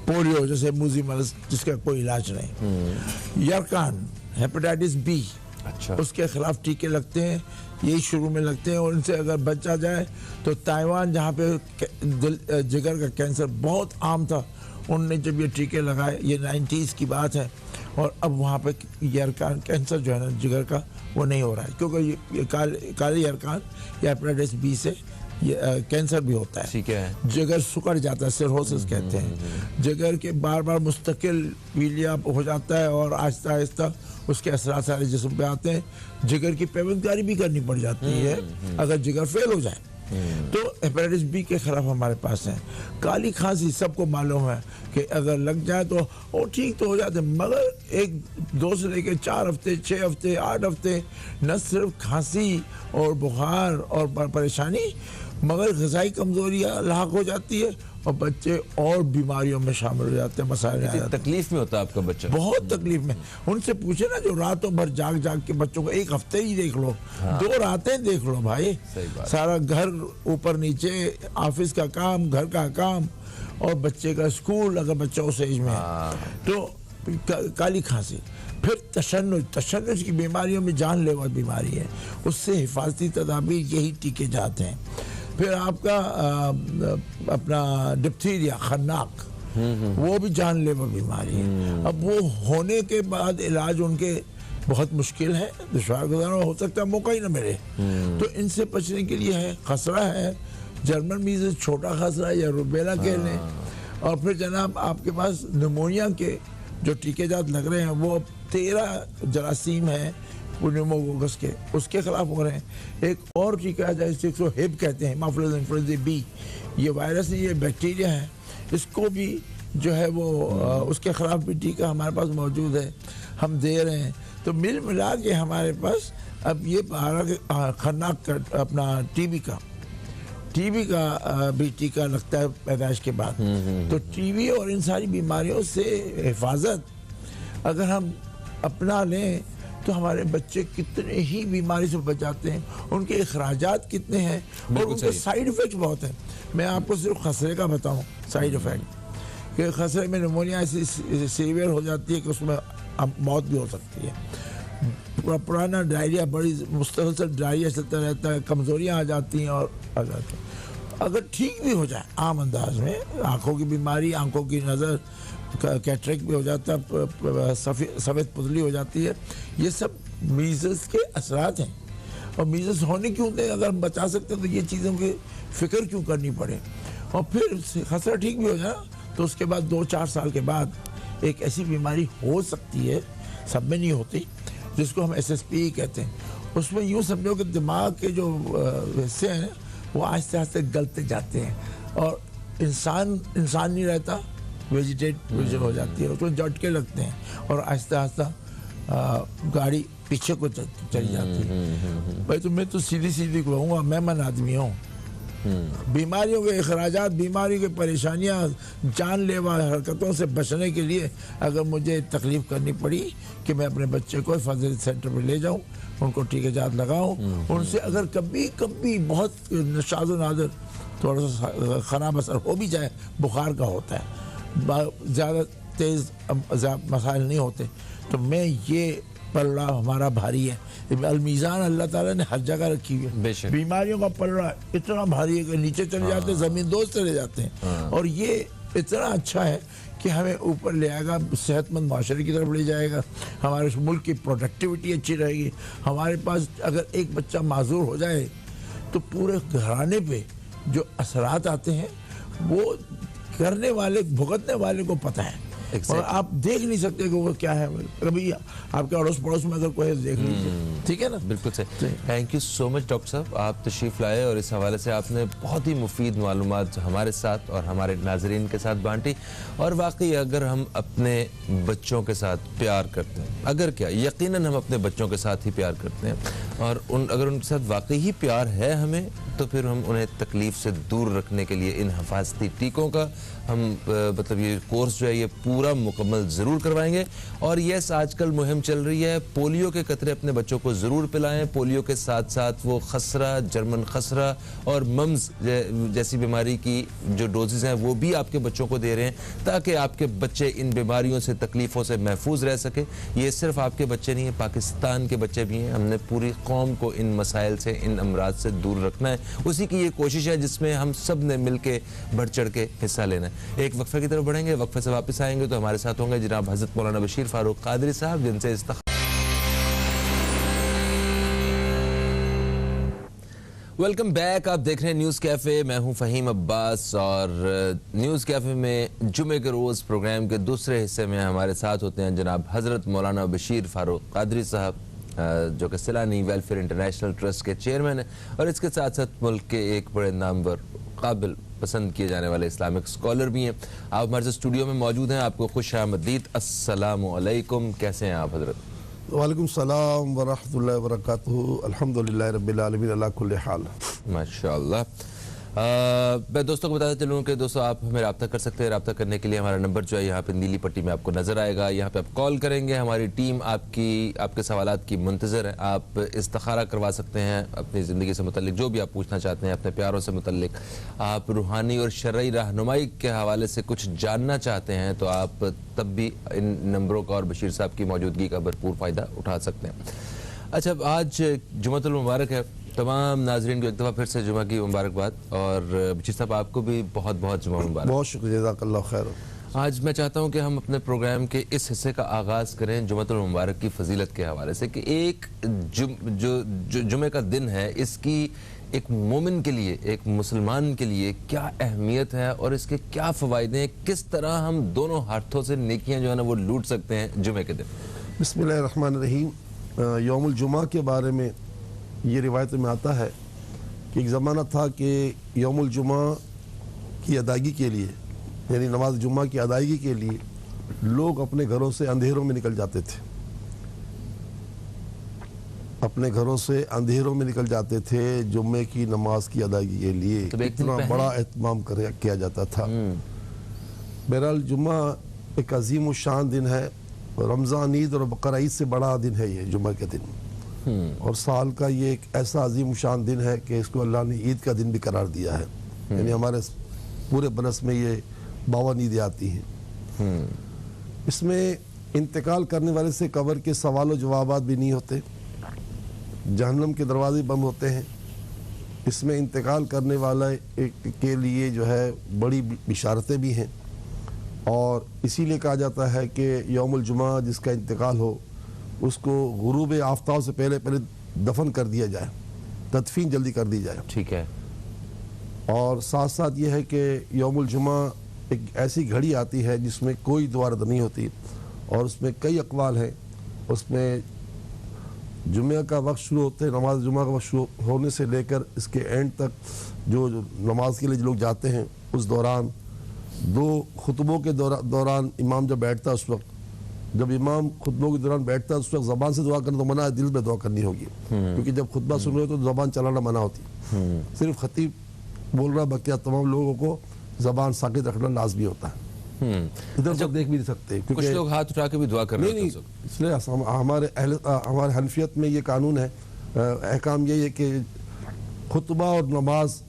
पोलियो जैसे मूजी मर्ज जिसका कोई इलाज नहीं, यरकान, हेपेटाइटिस बी, अच्छा, उसके खिलाफ टीके लगते हैं, यही शुरू में लगते हैं, और इनसे अगर बचा जाए तो ताइवान जहाँ पे जिगर का कैंसर बहुत आम था, उनने जब ये टीके लगाए, ये 90s की बात है, और अब वहाँ पे यरकान कैंसर जो है ना जिगर का, वो नहीं हो रहा है, क्योंकि ये काले यरकान या हेपेटाइटिस बी से ये कैंसर भी होता है। ठीक है। जिगर सुकड़ जाता है, सिरोसिस कहते हैं। जिगर के बार बार मुस्तकिल पीलिया हो जाता है और आहिस्ता आहिस्ता उसके असरात सारे जिस्म पे आते हैं। जिगर की पेवंदकारी भी करनी पड़ जाती है अगर जिगर फेल हो जाए। तो हेपेटाइटिस बी के खिलाफ हमारे पास है। काली खांसी सबको मालूम है कि अगर लग जाए तो वो ठीक तो हो जाते, मगर एक 2 से लेकर 4 हफ्ते, 6 हफ्ते, 8 हफ्ते न सिर्फ खांसी और बुखार और परेशानी, मगर ग़िज़ाई कमज़ोरियाँ लाक हो जाती है और बच्चे और बीमारियों में शामिल हो जाते हैं, मसाइल आ जाते हैं। तकलीफ में होता है आपका बच्चा, बहुत तकलीफ में। उनसे पूछे ना जो रातों भर जाग जाग के बच्चों को, एक हफ्ते ही देख लो, 2 रातें देख लो भाई, सारा घर ऊपर नीचे, ऑफिस का काम, घर का काम और बच्चे का स्कूल, अगर बच्चा उस एज में है तो काली खांसी, फिर तशन्नुज की बीमारियों में जानलेवा बीमारी है, उससे हिफाजती तदाबीर यही टीके जाते हैं। फिर आपका अपना डिप्थीरिया खन्नाक, वो भी जानलेवा बीमारी है। अब वो होने के बाद इलाज उनके बहुत मुश्किल है, दुश्वार गुजारा, हो सकता है मौका ही ना मिले। तो इनसे बचने के लिए है खसरा है, जर्मन मीज़ल्स, छोटा खसरा या रुबेला कह लें। और फिर जनाब आपके पास निमोनिया के जो टीकेजात लग रहे हैं, वो 13 जरासीम है न्यूमोकोकस के, उसके खिलाफ हो रहे हैं। एक और टीका है जिसको हिब कहते हैं, हेमोफिलस इन्फ्लुएंजा बी, ये वायरस नहीं, ये बैक्टीरिया है, इसको भी जो है वो उसके खिलाफ भी टीका हमारे पास मौजूद है, हम दे रहे हैं। तो मिल मिला के हमारे पास अब ये खन्नाक का अपना टीबी का भी टीका लगता है पैदाइश के बाद। तो टीबी और इन सारी बीमारियों से हिफाजत अगर हम अपना लें तो हमारे बच्चे कितने ही बीमारी से बच जाते हैं, उनके अखराजात कितने हैं और उनके साइड इफेक्ट बहुत हैं। मैं आपको सिर्फ खसरे का बताऊं साइड इफेक्ट, कि खसरे में निमोनिया ऐसी सीवियर हो जाती है कि उसमें मौत भी हो सकती है। पुराना डायरिया, बड़ी मुस्तकिल डायरिया चलता रहता है, कमजोरियां आ जाती हैं और आ जाती हैं। अगर ठीक भी हो जाए आम अंदाज में, आंखों की बीमारी, आंखों की नज़र, कैटरेक्ट भी हो जाता है, सफ़ेद पुतली हो जाती है, ये सब मीज़ल्स के असरात हैं। और मीज़ल्स होने क्यों दें, अगर हम बचा सकते हैं तो ये चीज़ों की फ़िक्र क्यों करनी पड़े। और फिर खसरा ठीक भी हो जाए तो उसके बाद 2-4 साल के बाद एक ऐसी बीमारी हो सकती है, सब में नहीं होती, जिसको हम SSP कहते हैं। उसमें यूँ समझो कि दिमाग के जो हिस्से हैं वो आहिस्ते आहिस्ते गलते जाते हैं और इंसान नहीं रहता, वेजिटेटिव हो जाती है, उसमें झटके लगते हैं और आहिस्ता आहिस्ता गाड़ी पीछे को चली जाती है। भाई तो मैं तो सीधी कहूँगा, मेहमान आदमी हूँ। बीमारियों के अखराजात, बीमारी की परेशानियाँ, जानलेवा हरकतों से बचने के लिए अगर मुझे तकलीफ करनी पड़ी कि मैं अपने बच्चे को हिफाजत सेंटर पर ले जाऊँ, उनको टीकेजात लगाऊँ, उनसे अगर कभी बहुत नशाद नादर थोड़ा सा ख़राब असर हो भी जाए, बुखार का होता है, ज़्यादा तेज़ मसाइल नहीं होते, तो मैं ये पल्ला हमारा भारी है। अलमीज़ान अल्लाह ताला ने हर जगह रखी हुई है। बीमारियों का पल्ला इतना भारी है कि नीचे चले जाते हैं, ज़मीन दोस्त चले जाते हैं। और ये इतना अच्छा है कि हमें ऊपर ले आएगा, सेहतमंद माशरे की तरफ ले जाएगा, हमारे मुल्क की प्रोडक्टिविटी अच्छी रहेगी। हमारे पास अगर एक बच्चा माजूर हो जाए तो पूरे घराने पे जो असरात आते हैं वो करने वाले, भुगतने वाले को पता है। और आप देख नहीं सकते कि वो क्या है, कभी आपके अड़ोस पड़ोस में अगर कोई देख लीजिए, ठीक है ना। बिल्कुल सही। Thank you so much doctor साहब, आप तशरीफ़ लाए और इस हवाले से आपने बहुत ही मुफीद मालूमात हमारे साथ और हमारे नाजरीन के साथ बांटी। और वाकई अगर हम अपने बच्चों के साथ प्यार करते हैं, अगर क्या यकीनन हम अपने बच्चों के साथ ही प्यार करते हैं और अगर उनके साथ वाकई ही प्यार है हमें, तो फिर हम उन्हें तकलीफ़ से दूर रखने के लिए इन हिफाजती टीकों का हम मतलब ये कोर्स जो है ये पूरा मुकम्मल ज़रूर करवाएंगे। और यस, आजकल मुहिम चल रही है, पोलियो के कतरे अपने बच्चों को ज़रूर पिलाएं। पोलियो के साथ साथ वो खसरा, जर्मन खसरा और मम्स जैसी बीमारी की जो डोजेज़ हैं वो भी आपके बच्चों को दे रहे हैं, ताकि आपके बच्चे इन बीमारियों से, तकलीफ़ों से महफूज रह सके। ये सिर्फ आपके बच्चे नहीं हैं, पाकिस्तान के बच्चे भी हैं। हमने पूरी कौम को इन मसाइल से, इन अमराज से दूर रखना है। उसी की ये कोशिश है जिसमें हम सब ने मिल के बढ़ चढ़ के हिस्सा लेना है। एक वक्फे की तरफ बढ़ेंगे, वक्फे से वापस आएंगे तो हमारे साथ होंगे जनाब हज़रत मौलाना बशीर फारूक कादरी साहब, जिनसे वेलकम बैक। आप देख रहे हैं न्यूज़ कैफ़े, मैं हूं फ़हीम अब्बास और न्यूज़ कैफ़े में जुमे के रोज़ प्रोग्राम के दूसरे हिस्से में हमारे साथ होते हैं जनाब हज़रत मौलाना बशीर फारूक कादरी साहब, जो कि सिलानी वेलफेयर इंटरनेशनल ट्रस्ट के चेयरमैन हैं और इसके साथ साथ मुल्क के एक बड़े नामवर, काबिल, पसंद किए जाने वाले इस्लामिक स्कॉलर भी हैं। आप हमारे स्टूडियो में मौजूद हैं, आपको खुश आमदीद। अस्सलामु अलैकुम, कैसे हैं आप हज़रत? वालेकुम सलाम व रहमतुल्लाहि व बरकातुहू, अल्हम्दुलिल्लाहि रब्बिल आलमीन अला कुल्ली हाल। माशाअल्लाह। मैं दोस्तों को बताता चलूँ कि दोस्तों आप हमें रब्ता कर सकते हैं। रब्ता करने के लिए हमारा नंबर जो है यहाँ पे नीली पट्टी में आपको नज़र आएगा। यहाँ पे आप कॉल करेंगे, हमारी टीम आपके सवालात की मुंतज़र है। आप इस्तिखारा करवा सकते हैं अपनी ज़िंदगी से मुतल्लिक, जो भी आप पूछना चाहते हैं, अपने प्यारों से मुतल्लिक, आप रूहानी और शरई रहनुमाई के हवाले से कुछ जानना चाहते हैं तो आप तब भी इन नंबरों का और बशीर साहब की मौजूदगी का भरपूर फ़ायदा उठा सकते हैं। अच्छा, आज जुम्मतुल मुबारक है। तमाम नाजरीन को एक दफ़ा फिर से जुमा की मुबारकबाद, और बशीर साहब आपको भी बहुत बहुत जुमा मुबारक। बहुत शुक्रिया, जज़ाकल्लाह खैर। आज मैं चाहता हूं कि हम अपने प्रोग्राम के इस हिस्से का आगाज़ करें जुम्मतुल मुबारक की फजीलत के हवाले से कि एक जुमे का दिन है, इसकी एक मोमिन के लिए, एक मुसलमान के लिए क्या अहमियत है और इसके क्या फ़वाइद हैं, किस तरह हम दोनों हाथों से नेकियां जो है ना वो लूट सकते हैं जुमे के दिन। बिस्मिल्लाहिर्रहमानिर्रहीम। यौमुल जुमा के बारे में ये रिवायत में आता है कि एक ज़माना था कि यौमुल जुमा की अदायगी के लिए, यानी नमाज जुमा की अदायगी के लिए लोग अपने घरों से अंधेरों में निकल जाते थे। अपने घरों से अंधेरों में निकल जाते थे जुम्मे की नमाज की अदायगी के लिए। तो इतना बड़ा एहतमाम किया जाता था। बहरहाल जुम्मा एक अजीम शान दिन है। रमज़ान ईद और बकरा ईद से बड़ा दिन है ये जुम्मा के दिन, और साल का ये एक ऐसा अजीम शान दिन है कि इसको अल्लाह ने ईद का दिन भी करार दिया है। यानी हमारे पूरे बरस में ये 52 ईदें आती हैं। इसमें इंतकाल करने वाले से कब्र के सवाल और जवाबात भी नहीं होते, जहन्नम के दरवाजे बंद होते हैं। इसमें इंतकाल करने वाला के लिए जो है बड़ी बिशारतें भी हैं, और इसीलिए कहा जाता है कि यौमुल जुमा जिसका इंतकाल हो उसको गुरूब आफ्ताब से पहले दफन कर दिया जाए, तदफीन जल्दी कर दी जाए। ठीक है। और साथ साथ ये है कि यौमुल जुमा एक ऐसी घड़ी आती है जिसमें कोई दुआ रद नहीं होती, और उसमें कई अक़वाल हैं। उसमें जुमे का वक्त शुरू होते हैं, नमाज जुमा का वक्त शुरू होने से लेकर इसके एंड तक जो नमाज के लिए लोग जाते हैं, उस दौरान दो खुतबों के दौरान इमाम जब बैठता है, उस वक्त जब इमाम खुतबों के दौरान बैठता है उस वक्त ज़बान से दुआ करना तो मना है, दिल में दुआ करनी होगी। क्योंकि जब खुतबा सुन रहे हो तो ज़बान चलाना मना होती। सिर्फ खतीब बोल रहा, बाकी तमाम लोगों को ज़बान साकित रखना लाजमी होता है। इधर जब देख भी नहीं सकते, कुछ लोग हाथ उठा के भी दुआ कर रहे हैं। नहीं, इसलिए हमारे हनफियत में ये कानून है, अहकाम यही है कि खुतबा और नमाज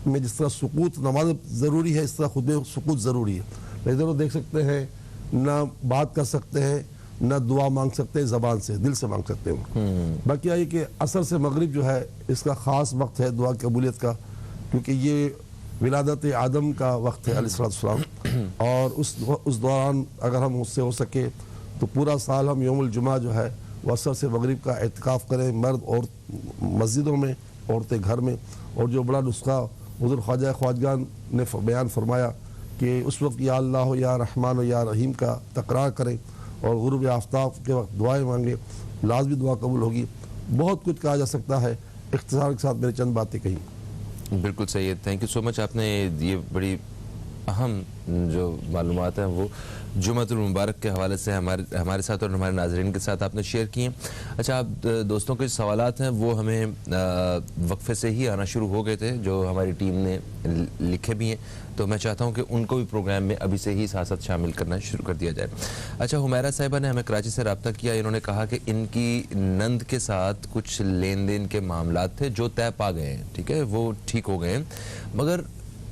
में जिस तरह सुकूत नमाज ज़रूरी है, इस तरह खुद में सुकूत ज़रूरी है। इधर देख सकते हैं, ना बात कर सकते हैं, ना दुआ मांग सकते हैं ज़बान से, दिल से मांग सकते हैं। बाकी ये कि असर से मगरिब जो है इसका ख़ास वक्त है दुआ की कबूलियत का, क्योंकि ये विलादत आदम का वक्त है अलैहिस्सलाम, और उस दौरान अगर हम उससे हो सके तो पूरा साल हम यौमुल जुमा जो है वो असर से मगरिब का एहतिकाफ करें, मर्द और मस्जिदों में, औरतें घर में। और जो बड़ा नुस्खा हुज़ूर ख्वाजा ख्वाजगान ने बयान फरमाया कि उस वक्त या अल्लाह या रहमान या रहीम का तकरार करें और गुरूब आफ्ताब के वक्त दुआएं मांगे, लाजमी दुआ कबूल होगी। बहुत कुछ कहा जा सकता है, इख्तिसार के साथ मैंने चंद बातें कही। बिल्कुल सही है, थैंक यू सो मच। आपने ये बड़ी अहम जो मालूमात हैं वो जुम्मतुल मुबारक के हवाले से हमारे साथ और हमारे नाजरीन के साथ आपने शेयर किए। अच्छा, आप दोस्तों के सवालात हैं वो हमें वक्फे से ही आना शुरू हो गए थे, जो हमारी टीम ने लिखे भी हैं, तो मैं चाहता हूं कि उनको भी प्रोग्राम में अभी से ही साथ साथ शामिल करना शुरू कर दिया जाए। अच्छा, हुमैरा साहिबा ने हमें कराची से रब्ता किया। इन्होंने कहा कि इनकी नंद के साथ कुछ लेन देन के मामलात थे जो तय पा गए हैं, ठीक है, वो ठीक हो गए हैं, मगर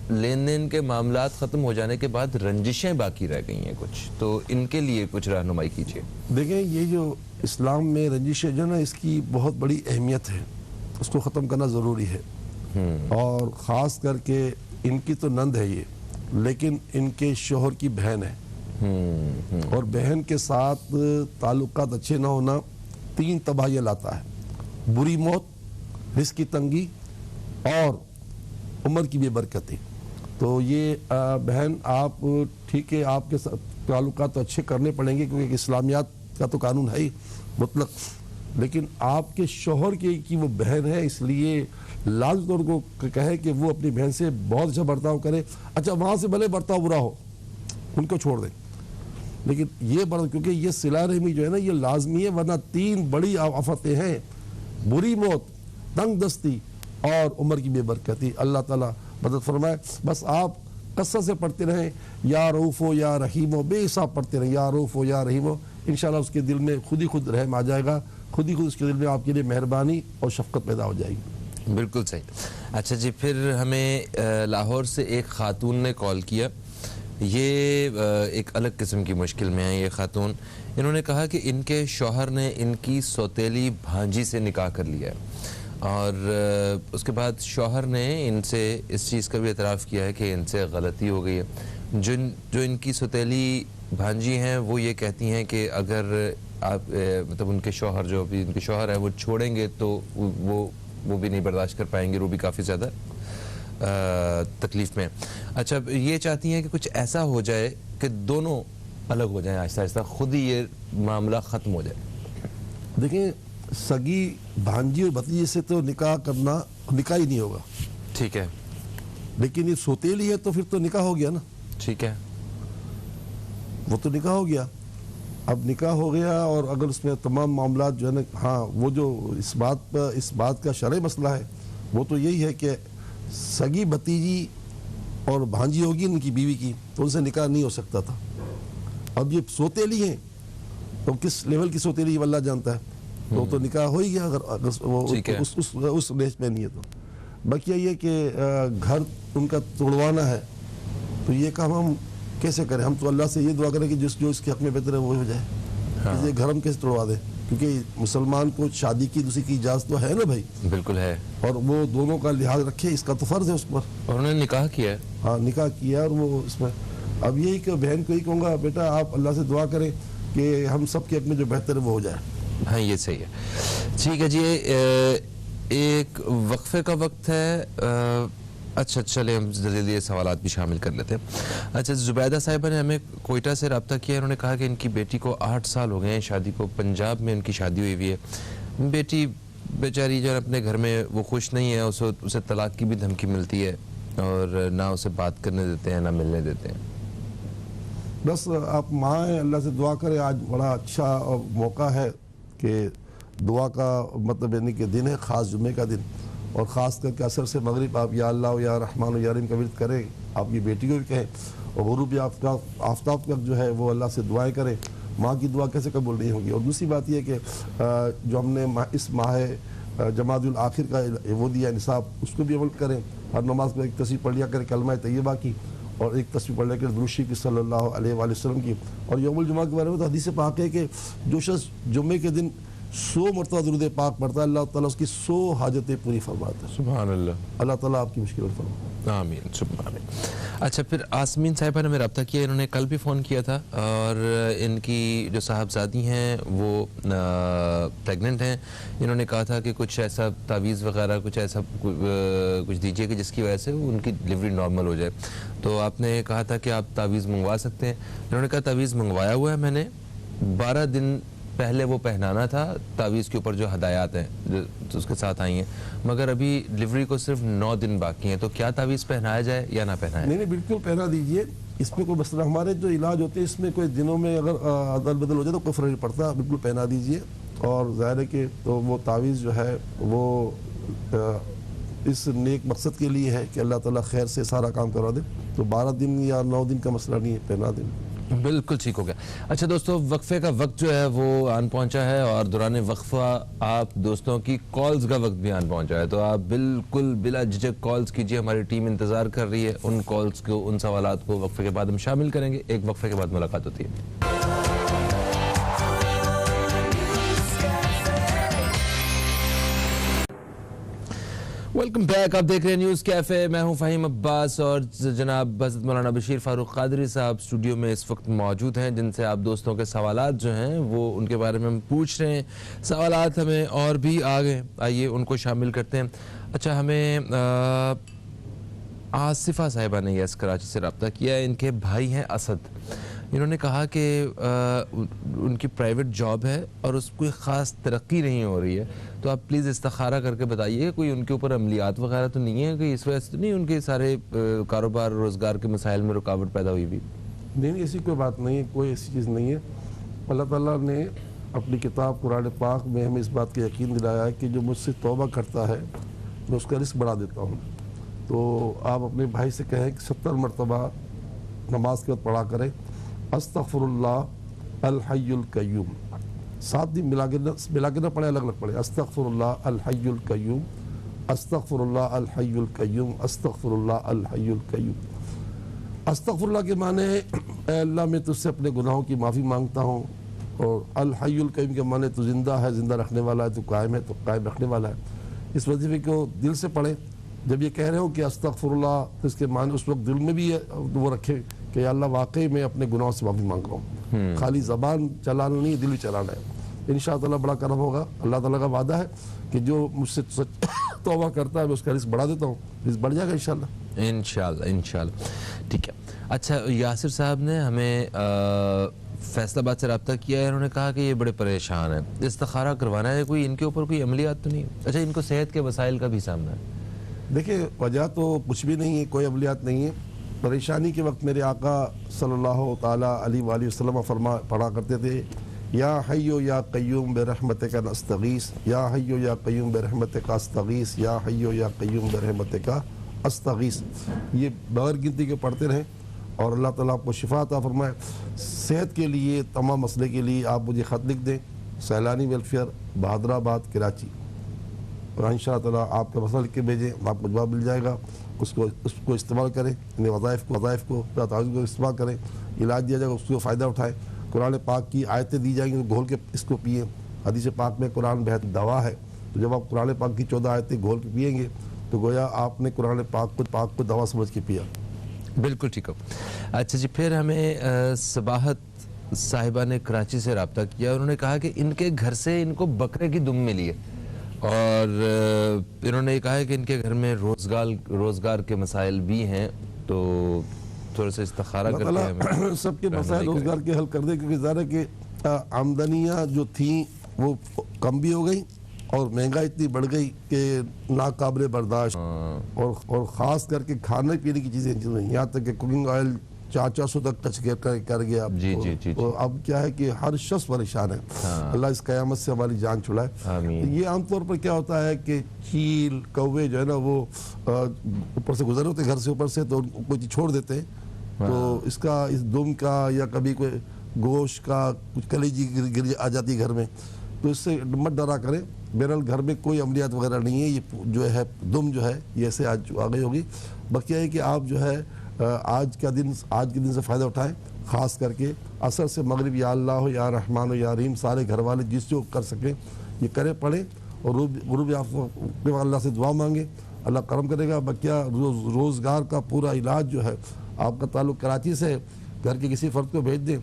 लेन देन के मामलात ख़त्म हो जाने के बाद रंजिशें बाकी रह गई हैं कुछ, तो इनके लिए कुछ रहनुमाई कीजिए। देखें, ये जो इस्लाम में रंजिशें जो ना, इसकी बहुत बड़ी अहमियत है, उसको ख़त्म करना ज़रूरी है। और ख़ास करके इनकी तो नंद है ये, लेकिन इनके शोहर की बहन है, और बहन के साथ ताल्लुकात अच्छे ना होना 3 तबाहियाँ लाता है: बुरी मौत, रिस्क की तंगी और उम्र की बेबरकती। तो ये बहन, आप ठीक है, आपके ताल्लुकात तो अच्छे करने पड़ेंगे क्योंकि इस्लामियात का तो कानून है ही मुतलक, लेकिन आपके शोहर की वो बहन है, इसलिए लाज़मी तौर को कहे कि वो अपनी बहन से बहुत अच्छा बर्ताव करे। अच्छा, वहाँ से भले बर्ताव बुरा हो, उनको छोड़ दें, लेकिन ये क्योंकि ये सिला रहमी जो है ना, ये लाजमी है, वरना 3 बड़ी आफतें हैं: बुरी मौत, तंग दस्ती और उम्र की बेबरकती। अल्लाह ताला मदद फरमाए। बस आप कसरत से पढ़ते रहें, या रऊफ़ो या रहीमो, बेहिसाब पढ़ते रहें, या रऊफ़ो या रहीमो, इंशाल्लाह उसके दिल में खुद ही खुद रहम आ जाएगा, खुद ही खुद उसके दिल में आपके लिए मेहरबानी और शफ़क़त पैदा हो जाएगी। बिल्कुल सही। अच्छा जी, फिर हमें लाहौर से एक ख़ातून ने कॉल किया। ये एक अलग किस्म की मुश्किल में है ये ख़ातून। इन्होंने कहा कि इनके शौहर ने इनकी सौतेली भांजी से निकाह कर लिया है और उसके बाद शौहर ने इनसे इस चीज़ का भी एतराफ़ किया है कि इनसे गलती हो गई है। जो इनकी सौतेली भांजी हैं वो ये कहती हैं कि अगर आप मतलब उनके शौहर, जो अभी इनके शौहर है, वो छोड़ेंगे तो वो भी नहीं बर्दाश्त कर पाएंगे, वो भी काफ़ी ज़्यादा तकलीफ़ में। अच्छा, ये चाहती हैं कि कुछ ऐसा हो जाए कि दोनों अलग हो जाएं, आहिस्ता आहिस्ता खुद ही ये मामला ख़त्म हो जाए। देखिए, सगी भांजी और भतीजे से तो निकाह ही नहीं होगा, ठीक है, लेकिन ये सौतेली है तो फिर तो निकाह हो गया ना। ठीक है, वो तो निकाह हो गया। अब निकाह हो गया और अगर उसमें तमाम मामला जो है ना, हाँ, वो जो इस बात का शरई मसला है वो तो यही है कि सगी भतीजी और भांजी होगी उनकी बीवी की, तो उनसे निकाह नहीं हो सकता था। अब ये सौतेली हैं तो किस लेवल की सौतेली ये अल्लाह जानता है, तो निकाह हो ही गया अगर वो उस रेंज में नहीं है तो। बाकी ये कि घर उनका तोड़वाना है तो ये काम हम कैसे करें? हम तो अल्लाह से ये दुआ करें कि जो इसके हक में बेहतर है वो हो जाए। हाँ। ये घर हम कैसे तोड़वा दें? क्योंकि मुसलमान को शादी की दूसरी की इजाज़त तो है ना भाई। बिल्कुल है, और वो दोनों का लिहाज रखे, इसका तो फ़र्ज़ है उस पर। और उन्होंने निकाह किया है। हाँ, निकाह किया और वो इसमें अब यही कि बहन को ही कहूँगा, बेटा आप अल्लाह से दुआ करें कि हम सब के हक में जो बेहतर है वो हो जाए। हाँ, ये सही है। ठीक है जी, एक वक्फे का वक्त है। अच्छा, चले हम जल्दी ये सवालात भी शामिल कर लेते हैं। अच्छा, जुबैदा साहिबा ने हमें कोयटा से रब्ता किया। उन्होंने कहा कि इनकी बेटी को 8 साल हो गए हैं शादी को, पंजाब में उनकी शादी हुई हुई है। बेटी बेचारी जो अपने घर में वो खुश नहीं है, उसे तलाक की भी धमकी मिलती है और ना उसे बात करने देते हैं ना मिलने देते हैं। बस आप माँ हैं, अल्लाह से दुआ करें। आज बड़ा अच्छा मौका है कि दुआ का मतलब यानी कि दिन है, ख़ास जुम्मे का दिन, और ख़ास करके असर से मगरिब आप या अल्लाह या रहमान या रहीम का विर्द करें। आपकी बेटी को भी कहें, और गुरूब या आफ्ताब तक जो है वो अल्लाह से दुआएं करें। माँ की दुआ कैसे कबूल नहीं होगी? और दूसरी बात यह कि जो हमने इस माह जमादुल आखिर का वो दिया निसाब, उसको भी अमल करें। हर नमाज में एक तस्बीह पढ़ लिया करें कलमा तैयबा की, और एक तस्बीह पढ़ लिया करें दुरूद शरीफ सल्लल्लाहु अलैहि वसल्लम की। और यौमुल जुमा के बारे में तो हदीस पाक है कि जो शख्स जुम्मे के दिन 100 मरतबा दुरूद पाक पढ़ता है, अल्लाह ताला उसकी 100 हाजतें पूरी फरमाता है। सुभान अल्लाह। अल्लाह ताला आपकी मुश्किल फरमाए। आमीन, सुभान आमीन। अच्छा, फिर आसमीन साहिबा ने मेरा रब्ता किया। इन्होंने कल भी फ़ोन किया था और इनकी जो साहबजादी हैं वो प्रेग्नेंट हैं। इन्होंने कहा था कि कुछ ऐसा तावीज़ वगैरह कुछ ऐसा कुछ दीजिए कि जिसकी वजह से उनकी डिलीवरी नॉर्मल हो जाए। तो आपने कहा था कि आप तावीज़ मंगवा सकते हैं। इन्होंने कहा तावीज़ मंगवाया हुआ है मैंने, 12 दिन पहले वो पहनाना था तावीज़ के ऊपर जो हदायत हैं जो उसके साथ आई हैं, मगर अभी डिलीवरी को सिर्फ 9 दिन बाकी हैं। तो क्या तावीज़ पहनाया जाए या ना पहनाया? नहीं, बिल्कुल पहना दीजिए। इसमें कोई मसला, हमारे जो इलाज होते हैं इसमें कोई दिनों में अगर अदल बदल हो जाए तो कोई फ़र्क नहीं पड़ता, बिल्कुल पहना दीजिए। और ज़ाहिर है कि तो वो तावीज़ जो है वो इस नेक मकसद के लिए है कि अल्लाह ताला खैर से सारा काम करवा दे। तो 12 दिन या 9 दिन का मसला नहीं है, पहना दें। बिल्कुल ठीक हो गया। अच्छा दोस्तों, वक्फे का वक्त जो है वो आन पहुंचा है और दौरान वक्फा आप दोस्तों की कॉल्स का वक्त भी आन पहुंचा है। तो आप बिल्कुल बिला झिझक कॉल्स कीजिए, हमारी टीम इंतज़ार कर रही है। उन कॉल्स को, उन सवालात को वक्फे के बाद हम शामिल करेंगे। एक वक्फे के बाद मुलाकात होती है। वेलकम बैक, आप देख रहे हैं न्यूज़ कैफ़े। मैं हूं फ़हीम अब्बास और जनाब हज़रत मौलाना बशीर फ़ारूक क़ादरी साहब स्टूडियो में इस वक्त मौजूद हैं, जिनसे आप दोस्तों के सवालात जो हैं वो उनके बारे में हम पूछ रहे हैं। सवालात हमें और भी आ गए, आइए उनको शामिल करते हैं। अच्छा, हमें आसिफ़ा साहिबा ने यस कराची से रब्ता किया। इनके भाई हैं असद। इन्होंने कहा कि उनकी प्राइवेट जॉब है और उसको कोई ख़ास तरक्की नहीं हो रही है, तो आप प्लीज़ इस्तिखारा करके बताइए कोई उनके ऊपर अमलियात वगैरह तो नहीं है कि इस वजह से तो नहीं उनके सारे कारोबार रोज़गार के मसाइल में रुकावट पैदा हुई भी? नहीं, ऐसी कोई बात नहीं है, कोई ऐसी चीज़ नहीं है। अल्लाह ताला ने अपनी किताब कुरान पाक में हमें इस बात का यकीन दिलाया है कि जो मुझसे तौबा करता है मैं उसका रिस्क बढ़ा देता हूँ। तो आप अपने भाई से कहें कि 70 मरतबा नमाज के वक्त पढ़ा करें अस्तगफिरुल्लाह अल हय्युल कय्यूम। 7 दिन मिला के ना पढ़े, अलग अलग पढ़े। अस्तगफिरुल्लाह अल हय्युल कय्यूम, अस्तगफिरुल्लाह अल हय्युल कय्यूम, अस्तगफिरुल्लाह अल हय्युल कय्यूम। अस्तगफिरुल्लाह के माने ऐ अल्लाह मैं तुझसे अपने गुनाहों की माफ़ी मांगता हूँ, और अल हय्युल कय्यूम के माने तू जिंदा है, जिंदा रखने वाला है, तू कायम है तो कायम रखने वाला है। इस वजीफे को दिल से पढ़ें। जब ये कह रहे हो कि अस्तगफिरुल्लाह, तो इसके माने उस वक्त दिल में भी वो रखे कि या अल्लाह वाकई मैं अपने गुनाहों से माफ़ी मांग रहा हूँ। खाली ज़बान चलाना नहीं, दिल भी चलाना है। इंशाअल्लाह बड़ा करम होगा। अल्लाह ताला का वादा है कि जो मुझसे तौबा करता है मैं उसका रिस्क बढ़ा देता हूँ, रिस्क बढ़ जाएगा इंशाअल्लाह। इंशाल्लाह। ठीक है। अच्छा, यासिर साहब ने हमें फैसलाबाद से रब्ता किया है। उन्होंने कहा कि ये बड़े परेशान हैं, इस्तिखारा करवाना है, कोई इनके ऊपर कोई अमलियात तो नहीं? अच्छा, इनको सेहत के वसाइल का भी सामना है? देखिए, वजह तो कुछ भी नहीं है, कोई अमलियात नहीं है। परेशानी के वक्त मेरे आका सल्लल्लाहु ताला अलैहि वसल्लम पढ़ा करते थे, या हय्यो या कय्यूम बिरहमतिका नस्तगीस, या हय्यो या कय्यूम बिरहमतिका अस्तगीस, या हय्यो या कय्यूम बिरहमतिका अस्तगीस। ये बगैर गिनती के पढ़ते रहें और अल्लाह ताला आपको शिफा अता फरमाए। सेहत के लिए तमाम मसले के लिए आप मुझे ख़त लिख दें, सैलानी वेलफेयर, बहादुराबाद, कराची, और इंशाअल्लाह ताला आपका मसला लिख के भेजें, आपको जवाब मिल जाएगा। उसको इस्तेमाल करें, इन वज़ाइफ को इस्तेमाल करें, इलाज दिया जाएगा, उसको फ़ायदा उठाएँ। कुरान पाक की आयतें दी जाएंगी तो घोल के इसको पिए। हदीस पाक में कुरान बेहद दवा है, तो जब आप कुरान पाक की 14 आयतें घोल के पिएंगे तो गोया आपने कुरान पाक को दवा समझ के पिया। बिल्कुल ठीक हो। अच्छा जी, फिर हमें सबाहत साहिबा ने कराची से रब्ता किया। उन्होंने कहा कि इनके घर से इनको बकरे की दुम मिली है, और इन्होंने कहा है कि इनके घर में रोज़गार के मसाइल भी हैं, तो थोड़ा सा इस्तिखारा करके हमें सबके मसाइल रोज़गार के हल कर दे, क्योंकि ज़ाहिर है कि आमदनियाँ जो थी वो कम भी हो गई और महंगाई इतनी बढ़ गई कि नाकाबिले बर्दाश्त, और ख़ास करके खाने पीने की चीज़ें यहाँ तक कि कुकिंग ऑयल 400 तक टच कर गया। जी। तो अब क्या है कि हर शख्स परेशान है। अल्लाह इस क़यामत से हमारी जान छुड़ाए। ये आमतौर पर क्या होता है कि चील कौवे जो है ना वो ऊपर से गुजर होते घर से ऊपर से, तो कोई चीज़ छोड़ देते हैं, तो इसका इस दुम का या कभी कोई गोश्त का कुछ कलेजी गिर आ जाती है घर में, तो इससे मत डरा करें। बहरहाल घर में कोई अमलियात वगैरह नहीं है, ये जो है दुम जो है ये ऐसे आज आ गई होगी। बाकी है कि आप जो है आज के दिन से फ़ायदा उठाएं, ख़ास करके असर से मगरिब या अल्लाह या रहमान या रहीम सारे घर वाले जिस जो कर सकें ये करें, पढ़ें, और गुरूब अल्लाह से दुआ मांगे, अल्लाह करम करेगा। बकिया रोज़गार का पूरा इलाज जो है, आपका ताल्लुक़ कराची से, घर के किसी फ़र्द को भेज दें।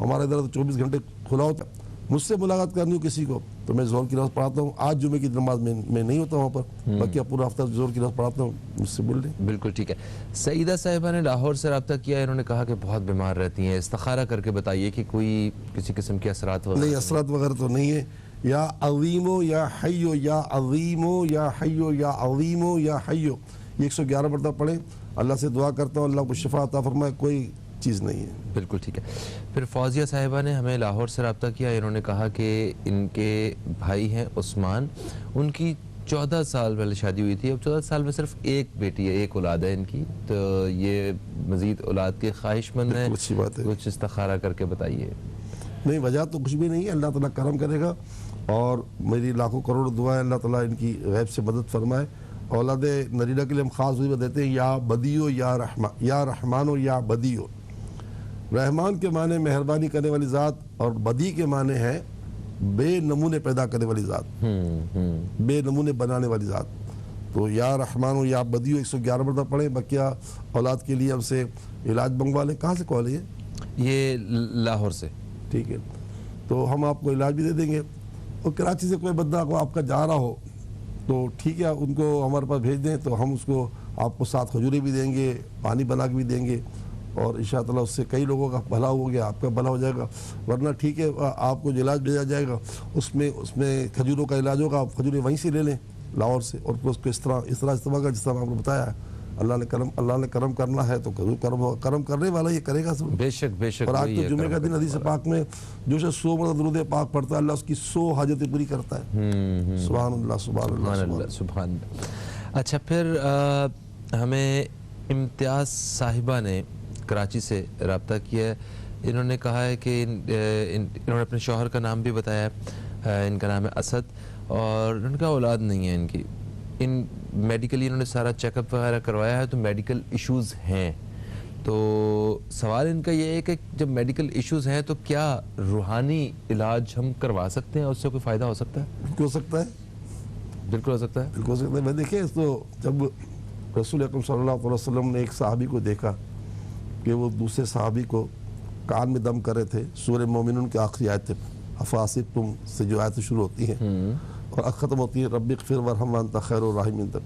हमारा इधर तो 24 घंटे खुला होता है। मुझसे मुलाकात करनी हो किसी को तो मैं ज़ोहर की नमाज़ पढ़ाता हूँ। आज जुमे की नमाज में नहीं होता वहाँ पर, बाकी पूरा हफ्ता ज़ोहर की नमाज़ पढ़ाता हूँ, मुझसे बोल लें। बिल्कुल ठीक है। सईदा साहिबा ने लाहौर से रब्ता किया। इन्होंने कहा कि बहुत बीमार रहती हैं, इस्तिखारा करके बताइए कि कोई किसी किस्म के असरात वगैरह? नहीं, असरात वगैरह तो नहीं है। या अज़ीमो या हय्यो, या अज़ीमो या हय्यो, या अज़ीमो या हय्यो, 111 मरतबा पढ़ें। अल्लाह से दुआ करता हूँ अल्लाह को शिफा अता फरमाए, कोई चीज़ नहीं है। बिल्कुल ठीक है। फिर फौजिया साहिबा ने हमें लाहौर से रब्ता किया। इन्होंने कहा कि इनके भाई हैं उस्मान, उनकी 14 साल पहले शादी हुई थी, अब 14 साल में सिर्फ एक बेटी है, एक औलाद है इनकी, तो ये मज़ीद औलाद के ख्वाहिशमंद हैं। अच्छी बात है, कुछ इस्तिखारा करके बताइए। नहीं, वजह तो कुछ भी नहीं है, अल्लाह ताला करम करेगा, और मेरी लाखों करोड़ दुआएं अल्लाह ताला इनकी गैब से मदद फरमाए। औलाद नरीना के लिए हम ख़ास वजीफा देते हैं, या बदियो या रहमानो या बदियो। रहमान के माने मेहरबानी करने वाली ज़ात, और बदी के माने है बेनमूने पैदा करने वाली ज़ात, बेनमूने बनाने वाली ज़ात। तो या रहमान या बदियो 111 मरतबा पढ़ें। बकिया औलाद के लिए हमसे इलाज मंगवा लें। कहाँ से कॉल है ये? लाहौर से। ठीक है, तो हम आपको इलाज भी दे देंगे। और कराची से कोई बंदा को आपका जा रहा हो तो ठीक है, उनको हमारे पास भेज दें, तो हम उसको आपको 7 खजूरें भी देंगे, पानी बना के भी देंगे, और इंशाअल्लाह उससे कई लोगों का भला हो गया, आपका भला हो जाएगा। वरना ठीक है, आपको जो इलाज भेजा जाएगा उसमें खजूरों का इलाज होगा, आप खजूरें वहीं से ले लें लाहौर से, और उसको इस तरह इस्तेमाल कर जिस तरह आपको बताया है। अल्लाह ने करम करना है तो करम करने वाला ये करेगा सब। बेशक। और आज तो जुमे का दिन हदीस पाक में जो से 100 मरतबा दुरूद पाक पढ़ता है, अल्लाह उसकी 100 हाजतें पूरी करता है। सुभान अल्लाह, सुभान अल्लाह, सुभान अल्लाह। अच्छा, फिर हमें इम्तियाज़ साहिबा ने कराची से रब्ता किया है। इन्होंने कहा है कि इन्होंने अपने शौहर का नाम भी बताया है, इनका नाम है असद और उनका औलाद नहीं है इनकी। इन मेडिकली इन्होंने सारा चेकअप वगैरह करवाया है तो मेडिकल इश्यूज़ हैं। तो सवाल इनका ये है कि जब मेडिकल इश्यूज़ हैं तो क्या रूहानी इलाज हम करवा सकते हैं, उससे कोई फ़ायदा हो सकता है? हो सकता है, बिल्कुल हो सकता है। बिल्कुल हो सकता है। मैं देखिए तो जब रसूल अकरम सल्लल्लाहु अलैहि वसल्लम ने एक सहाबी को देखा कि वो दूसरे सहाबी को कान में दम कर रहे थे, सूरह मोमिनून के आखिरी आयत अफासिब तुम से जो आयत शुरू होती हैं और ख़त्म होती है रब्बिग़फिर वरहम वअन्ता खैरुर राहिमीन तक।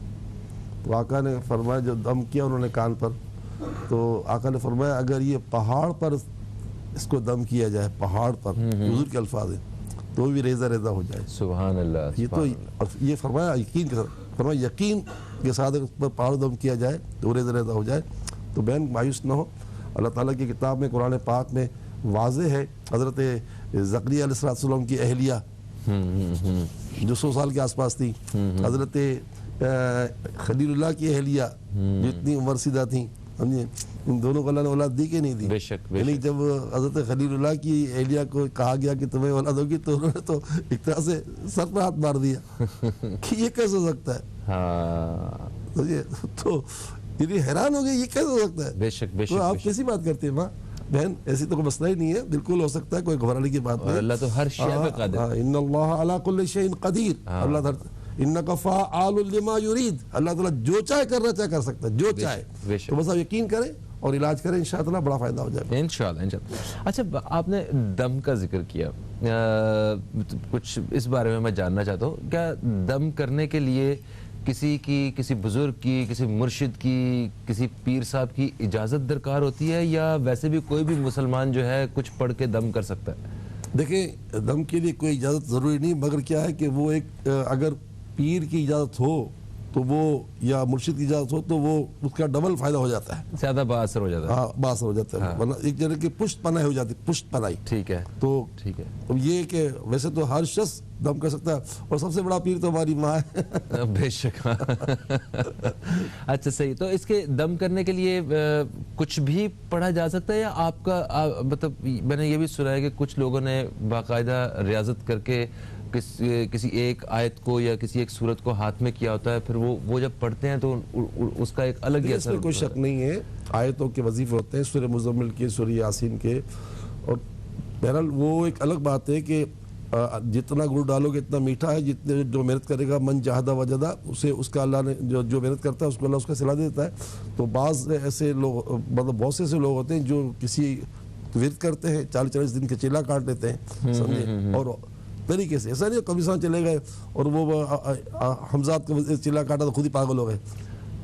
तो आका ने फरमाया, जब दम किया उन्होंने कान पर, तो आका ने फरमाया अगर ये पहाड़ पर इसको दम किया जाए, पहाड़ पर, हुजूर के अल्फाज हैं, तो भी रेजा रेजा हो जाए। सुभान अल्लाह। ये तो ये फरमाया यकीन के साथ, फरमाया यकीन के साथ अगर उस पर पहाड़ दम किया जाए तो रेजा रेजा हो जाए। तो बहन मायूस न हो, अल्लाह ताला की किताब में कुरान पाक में वाज़े है, हज़रत ज़करिया अलैहिस्सलाम की अहलिया जो 100 साल के आसपास थी, हज़रत खलीलुल्लाह की अहलिया जो इतनी उम्र सीधा थी, समझिए इन दोनों को अल्लाह ने औलाद दी कि नहीं दी? बेशक, यानी जब हज़रत खलीलुल्लाह की अहलिया को कहा गया कि तुम्हें औलाद होगी तो उन्होंने तो एक तरह से सर पर हाथ मार दिया कि ये कैसे हो सकता है। हाँ, समझिए, तो ये हैरान हो गए, ये कैसे हो सकता है। बेशक बेशक। तो आप बेशक। कैसी बात करते हैं माँ बहन, ऐसी तो कोई मसला ही नहीं है, बिल्कुल हो सकता है, कोई घबराने की बात और नहीं। अल्लाह तो हर शय पे कादिर है। इन्नल्लाह अला कुल्लि शैइन कदीर, अल्लाह इन्नका फ़अआलुल लिमा युरीद, अल्लाह ताला जो चाहे करना चाहे कर सकता है, जो चाहे। बेशक। तो बस आप यकीन करें और इलाज करें, इंशाअल्लाह बड़ा फायदा हो जाएगा। इंशाअल्लाह। अच्छा, आपने दम का जिक्र किया, कुछ इस बारे में मैं जानना चाहता हूँ। क्या दम करने के लिए किसी बुजुर्ग की, किसी मुर्शिद की, किसी पीर साहब की इजाज़त दरकार होती है या वैसे भी कोई भी मुसलमान जो है कुछ पढ़ के दम कर सकता है? देखिए, दम के लिए कोई इजाज़त ज़रूरी नहीं, मगर क्या है कि वो एक अगर पीर की इजाज़त हो तो वो, या मुर्शिद की इजाज़त हो तो वो उसका डबल फ़ायदा हो जाता है, ज़्यादा बाअसर हो जाता है। हाँ, बासर हो जाता है। वरना एक जगह की पुष्ट पनाही हो जाती है, पुष्ट पनाही। ठीक है, तो ठीक है। अब ये कि वैसे तो हर शख्स दम कर सकता है और सबसे बड़ा पीर तो हमारी माँ है। बेशक। अच्छा, सही। तो इसके दम करने के लिए कुछ भी पढ़ा जा सकता है या आपका मतलब मैंने ये भी सुना है कि कुछ लोगों ने बाकायदा रियाजत करके किसी एक आयत को या किसी एक सूरत को हाथ में किया होता है, फिर वो जब पढ़ते हैं तो उसका एक अलग ही असर इसमें कोई शक नहीं है, आयतों के वजीफे होते हैं, सूरह मुज़म्मिल के, सूरह यासीन के, और बहरहाल वो एक अलग बात है कि जितना गुड़ डालोगे इतना मीठा है, जितने जो मेहनत करेगा मन जहादा वजदा, उसे उसका अल्लाह ने जो मेहनत करता है उसको अल्लाह उसका सिला देता है। तो बाज़ ऐसे लोग, मतलब बहुत से ऐसे लोग होते हैं जो किसी विरद करते हैं, 40-40 दिन के चिल्ला काट लेते हैं, समझे, और तरीके से, ऐसा नहीं कब्रिस्तान चले गए और वो हमजाद का चिल्ला काटा तो खुद ही पागल हो गए।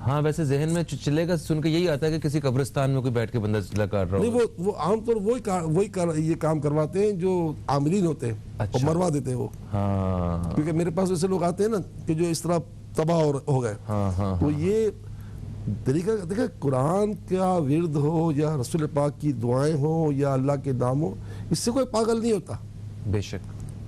हाँ, वैसे जहन में चिल्ले सुन के यही आता है कि किसी कब्रिस्तान में कोई बैठ के बंदा चिल्ला काट रहा नहीं, वो आमतौर ये काम करवाते हैं जो आमिलीन होते हैं। अच्छा। और मरवा देते हैं वो। हाँ, क्योंकि मेरे पास ऐसे लोग आते हैं ना कि जो इस तरह तबाह हो गए। हाँ, तो ये तरीका देखा, कुरान का विर्द हो या रसूल पाक की दुआएं हो या अल्लाह के नाम हो, इससे कोई पागल नहीं होता, बेशक,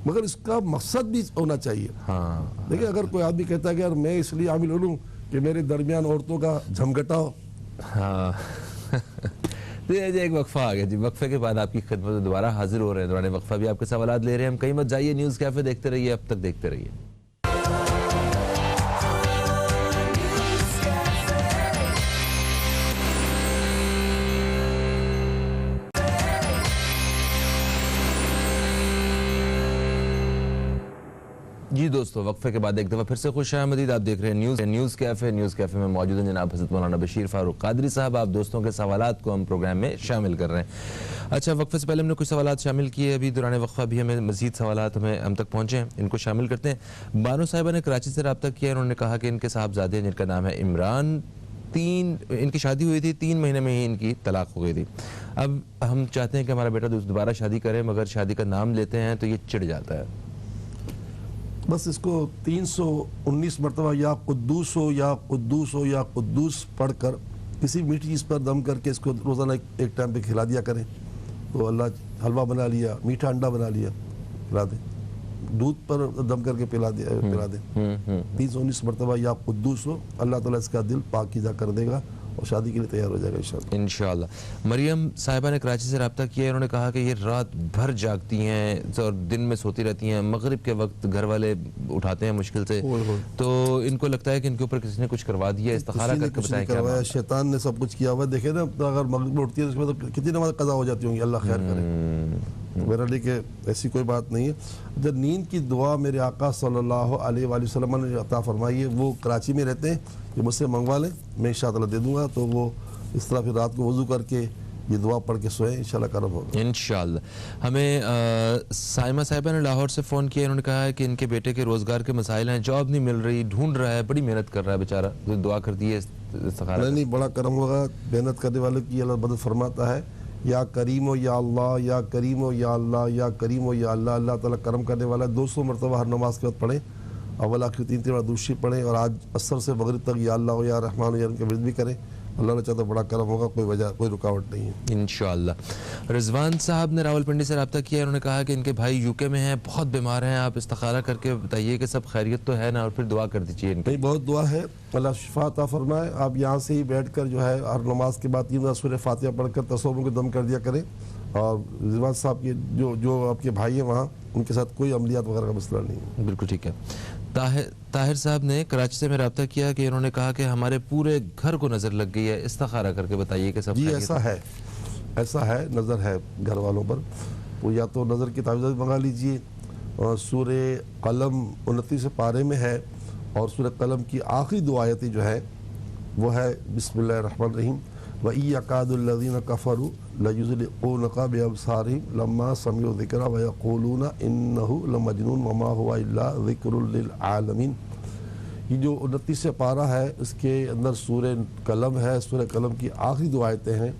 मगर इसका मकसद भी होना चाहिए। हाँ। देखिए, अगर कोई आदमी कहता है कि यार मैं इसलिए आमिल हो लूँ कि मेरे दरमियान औरतों का झमघटा हो। हाँ। तो ये एक वक्फा आ गया जी, वक्फे के बाद आपकी खिदमत में दोबारा हाजिर हो रहे हैं। दौरान वक्फा भी आपके सवालात ले रहे हैं हम। कहीं मत जाइए, न्यूज़ कैफे देखते रहिए, अब तक देखते रहिए। जी दोस्तों, वक्फे के बाद एक दफ़ा फिर से खुश आमदीद। आप देख रहे हैं न्यूज़ कैफ़े। न्यूज़ कैफ़े में मौजूद हैं जनाब हज़रत मौलाना बशीर फ़ारूक क़ादरी साहब। आप दोस्तों के सवालात को हम प्रोग्राम में शामिल कर रहे हैं। अच्छा, वक्फे से पहले हमने कुछ सवालात शामिल किए, अभी दौरान वक्फा भी हमें मज़ीद सवालात हम तक पहुँचे हैं, इनको शामिल करते हैं। बानो साहिबा ने कराची से रब्ता किया, उन्होंने कहा कि इनके साहबजादे हैं जिनका नाम है इमरान, इनकी शादी हुई थी, 3 महीने में ही इनकी तलाक हो गई थी। अब हम चाहते हैं कि हमारा बेटा दोबारा शादी करे, मगर शादी का नाम लेते हैं तो ये चिढ़ जाता है। बस इसको 319 मरतबा या कुद्दूस हो या कुद्दूस हो या कुद्दूस पढ़कर किसी मीठी चीज़ पर दम करके इसको रोज़ाना एक टाइम पे खिला दिया करें, तो अल्लाह हलवा बना लिया, मीठा अंडा बना लिया, खिला दें। दूध पर दम करके पिला दे 319 मरतबा या कुद्दूस हो, अल्लाह ताला इसका दिल पाकीज़ा कर देगा और शादी के लिए तैयार हो जाएगा इंशाअल्लाह। इंशाअल्लाह। मरियम साहिबा ने कराची से रब्ता किया है, उन्होंने कहा कि ये रात भर जागती हैं और दिन में सोती रहती हैं, मगरिब के वक्त घर वाले उठाते हैं मुश्किल से, तो इनको लगता है कि इनके ऊपर किसी ने कुछ करवा दिया, इस्तिखारा करके बताएं क्या बात है? शैतान ने सब कुछ किया हुआ, देखे ना, तो अगर मगरिब में उठती है तो उसमें तो कितनी नमाज कज़ा हो जाती होंगी, अल्लाह खैर करे। मेरा लिए कि ऐसी कोई बात नहीं है। जब नींद की दुआ मेरे आका सल्लल्लाहु अलैहि वसल्लम ने अता फरमाई है, वो कराची में रहते हैं, ये मुझसे मंगवा लें, मैं इंशाअल्लाह दे दूंगा। तो वो इस तरह फिर रात को वज़ू करके ये दुआ पढ़ के सोए, इंशाअल्लाह करम होगा इंशाअल्लाह। हमें साइमा साहिबा ने लाहौर से फ़ोन किया, इन्होंने कहा है कि इनके बेटे के रोज़गार के मसाइल हैं, जॉब नहीं मिल रही, ढूंढ रहा है, बड़ी मेहनत कर रहा है बेचारा, तो दुआ कर दी है इस्तिखारा। नहीं, बड़ा करम होगा, मेहनत करने वालों की अल्लाह मदद फरमाता है। या करीमो या अल्लाह, या करीमो या अल्लाह, या करीमो या अल्लाह, अल्लाह ताला करम करने वाला है। 200 मरतबा हर नमाज के वक्त पढ़ें, अव्वल आखिर 3 बार दूसरी पढ़ें, और आज असर से मगरिब तक या अल्लाह या रहमान या उनके विज़ भी करें। अल्लाह ने चाहता बड़ा करम होगा, कोई वजह कोई रुकावट नहीं है इंशाअल्लाह। रिजवान साहब ने रावलपिंडी से रब्ता किया, उन्होंने कहा कि इनके भाई यूके में हैं, बहुत बीमार हैं, आप इस्तिखारा करके बताइए कि सब खैरियत तो है ना, और फिर दुआ कर दीजिए इनकी। नहीं, बहुत दुआ है, अल्लाह शिफा अता फरमाए। आप यहाँ से ही बैठ कर जो है हर नमाज के बाद 3 बार सूरह फातिहा पढ़कर तसव्वुर को दम कर दिया करें। और रिजवान साहब के जो आपके भाई हैं वहाँ, उनके साथ कोई अमलियात वगैरह का मसला नहीं है। बिल्कुल ठीक है। ताहिर साहब ने कराची से मैं रब्ता किया कि इन्होंने कहा कि हमारे पूरे घर को नज़र लग गई है, इस्तिखारा करके बताइए कि सब जी ऐसा है, नज़र है घर वालों पर, तो या तो नज़र की तावीज़ मंगा लीजिए। और सूरह कलम 29 पारे में है, और सूरह कलम की आखिरी 2 आयतें जो है वो है बिस्मिल्लाहिर्रहमानिर्रहीम व यकादुल्लज़ीना कफ़रू लयुज़लिक़ूनका बिअबसारिहिम लम्मा समिअू ज़िक्रा व यक़ूलूना इन्नहु लमजनून वमा हुवा इल्ला ज़िक्रुल लिल आलमीन। ये जो 29 पारा है, इसके अंदर सूरह कलम है, सूरह कलम की आखिरी 2 आयतें हैं।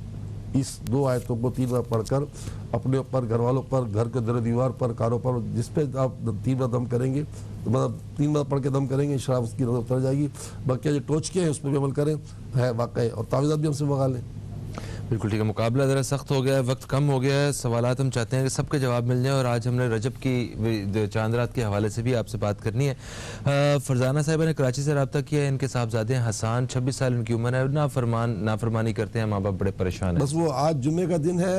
इस 2 आयतों को 3 बार पढ़कर अपने ऊपर, घर वालों पर, घर के दर दीवार पर, कारों पर, जिस पे आप 3 बार दम करेंगे, तो मतलब 3 बार पढ़ के दम करेंगे, इंशाअल्लाह उसकी नज़र उतर जाएगी। बाकी जो टोचके हैं उस पर भी अमल करें, है वाकई, और तावीज़ात भी हमसे मंगा लें। बिल्कुल ठीक है। मुकाबला ज़रा सख्त हो गया है, वक्त कम हो गया है, सवालात हम चाहते हैं कि सबके जवाब मिल जाए, और आज हमने रजब की चांद रात के हवाले से भी आपसे बात करनी है। फरजाना साहिबा ने कराची से रब्ता किया है, इनके साहबजादे हैं हसन, 26 साल उनकी उम्र है, नाफरमानी करते हैं, माँ बाप बड़े परेशान हैं। बस वो आज जुमे का दिन है,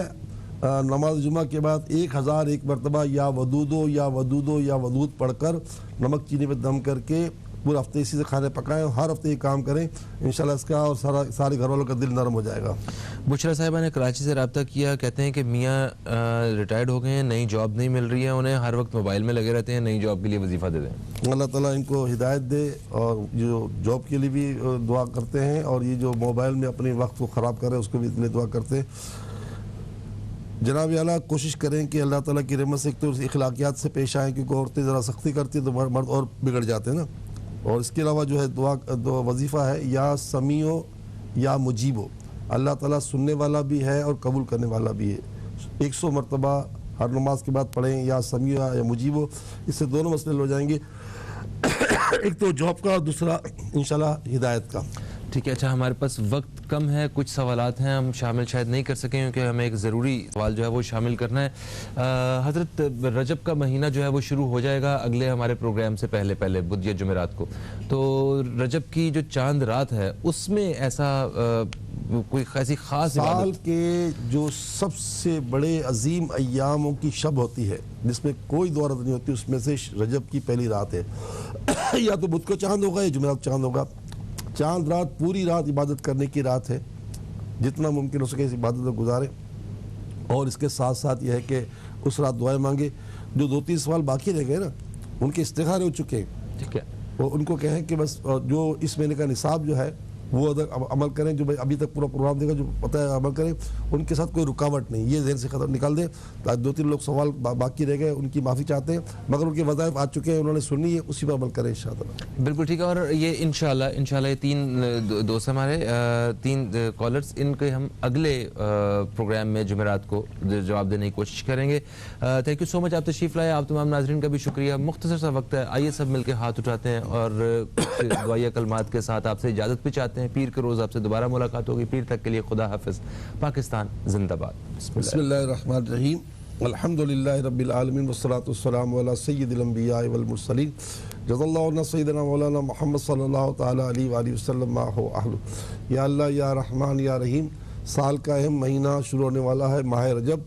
नमाज जुमा के बाद 1001 मरतबा या वदूदो या वदूद पढ़कर नमक चीनी पे दम करके पूरे हफ्ते इसी से खाने पकाएं, हर हफ्ते ये काम करें, इंशाल्लाह इसका और सारे घर वालों का दिल नरम हो जाएगा। बुशरा साहिबा ने कराची से रब्ता किया, कहते हैं कि मियाँ रिटायर्ड हो गए हैं, नई जॉब नहीं मिल रही है उन्हें, हर वक्त मोबाइल में लगे रहते हैं, नई जॉब के लिए वजीफ़ा दे दें। अल्लाह ताला इनको हिदायत दे, और जो जॉब के लिए भी दुआ करते हैं, और ये जो मोबाइल में अपने वक्त को ख़राब कर रहे हैं उसको भी इसलिए दुआ करते हैं। जनाब आला कोशिश करें कि अल्लाह ताला की रहमत से एक तो इखलाकियात से पेश आएँ, क्योंकि औरतें ज़रा सख्ती करती हैं तो मर्द और बिगड़ जाते हैं ना। और इसके अलावा जो है दुआ वजीफ़ा है या समीओ या मुजीबो, अल्लाह ताला सुनने वाला भी है और कबूल करने वाला भी है। 100 मरतबा हर नमाज के बाद पढ़ें, या समीओ या मुजीबो, इससे दोनों मसले हो जाएंगे, एक तो जॉब का, दूसरा इंशाल्लाह हिदायत का। ठीक है। अच्छा, हमारे पास वक्त कम है, कुछ सवालात हैं हम शामिल शायद नहीं कर सकें, क्योंकि हमें एक ज़रूरी सवाल जो है वो शामिल करना है। हज़रत रजब का महीना जो है वो शुरू हो जाएगा अगले हमारे प्रोग्राम से पहले बुध या जुमेरात को, तो रजब की जो चांद रात है उसमें ऐसा कोई ऐसी ख़ास साल के जो सबसे बड़े अजीम अय्यामों की शब होती है जिसमें कोई दो रात नहीं होती, उसमें से रजब की पहली रात है। या तो बुध को चांद होगा या जुमेरात चांद होगा। चांद रात पूरी रात इबादत करने की रात है, जितना मुमकिन हो सके इस इबादत में गुजारें। और इसके साथ साथ यह है कि उस रात दुआएं मांगे। जो 2-3 सवाल बाकी रह गए ना, उनके इस्तिखारे हो चुके हैं, ठीक है, और उनको कहें कि बस जो इस महीने का निसाब जो है वो अमल करें, जो अभी तक पूरा प्रोग्राम देगा जो पता है अमल करें, उनके साथ कोई रुकावट नहीं, ये जहन से खत्म निकाल दें। 2-3 लोग सवाल बाकी रह गए, उनकी माफ़ी चाहते हैं, मगर उनके वज़ाइफ आ चुके हैं, उन्होंने सुनी है, उसी पर अमल करें इंशाअल्लाह। बिल्कुल ठीक है। और ये इंशाअल्लाह ये 3 दोस्त हमारे 3 कॉलर्स, इनके हम अगले प्रोग्राम में जुमेरात को जवाब देने की कोशिश करेंगे। थैंक यू सो मच, आप तशरीफ़ लाए, आप तमाम नाज़रीन का भी शुक्रिया। मुख्तसर सा वक्त है, आइए सब मिलकर हाथ उठाते हैं और दुआया कलमात के साथ आपसे इजाज़त भी चाहते हैं। पीर के रोज़ आपसे दोबारा मुलाकात होगी। पीर तक के लिए खुदा हाफिज़। पाकिस्तान जिंदाबाद। बिस्मिल्लाहिर्रहमानिर्रहीम। अल्हम्दुलिल्लाहि रब्बिल आलमीन वस्सलातु वस्सलामु अला सय्यिदिल अंबिया वल मुरसलीन जज़ल्लाहु अन्ना सय्यदना मौलाना मुहम्मद सल्लल्लाहु तआला अलैहि व आलिहि वसल्लम मा हो अहलु। या अल्लाह या रहमान या रहीम, साल का अहम महीना शुरू होने वाला है माह रजब,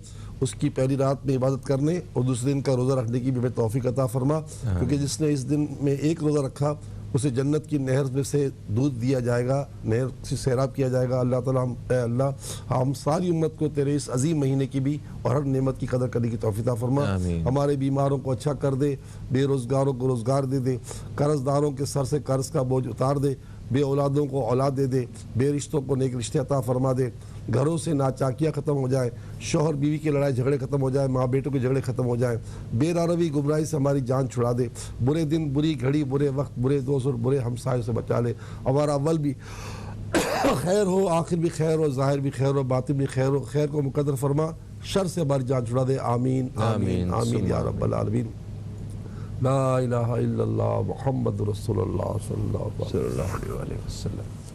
उसकी पहली रात में इबादत करने और दूसरे दिन का रोज़ा रखने की भी हमें तौफीक अता फरमा, क्योंकि जिसने इस दिन में एक रोज़ा रखा उसे जन्नत की नहर में से दूध दिया जाएगा, नहर से सैराब किया जाएगा। अल्लाह ताला अल्लाह हम सारी उम्मत को तेरे इस अजीम महीने की भी और हर नेमत की कदर करने की तौफीक अता फरमा। हमारे बीमारों को अच्छा कर दे, बेरोज़गारों को रोज़गार दे दे, कर्जदारों के सर से कर्ज का बोझ उतार दे, बे औलादों को औलाद दे दे, बे रिश्तों को नेक रिश्ते अता फरमा दे, घरों से नाचाकियाँ ख़त्म हो जाए, शौहर बीवी की लड़ाई झगड़े ख़त्म हो जाए, माँ बेटों के झगड़े ख़त्म हो जाए, बेरारवी गुमराही से हमारी जान छुड़ा दे, बुरे दिन बुरी घड़ी बुरे वक्त बुरे दोस्त और बुरे हमसायों से बचा ले। हमारा अव्वल भी खैर हो, आखिर भी खैर हो, ज़ाहिर भी खैर हो, बातिन भी खैर हो, खैर को मुकद्दर फरमा, शर से हमारी जान छुड़ा दे। आमीन आमीन आमीन या रब्बल आलमीन। ला इलाहा इल्लल्लाह मुहम्मदुर रसूलुल्लाह सल्लल्लाहु अलैहि वसल्लम।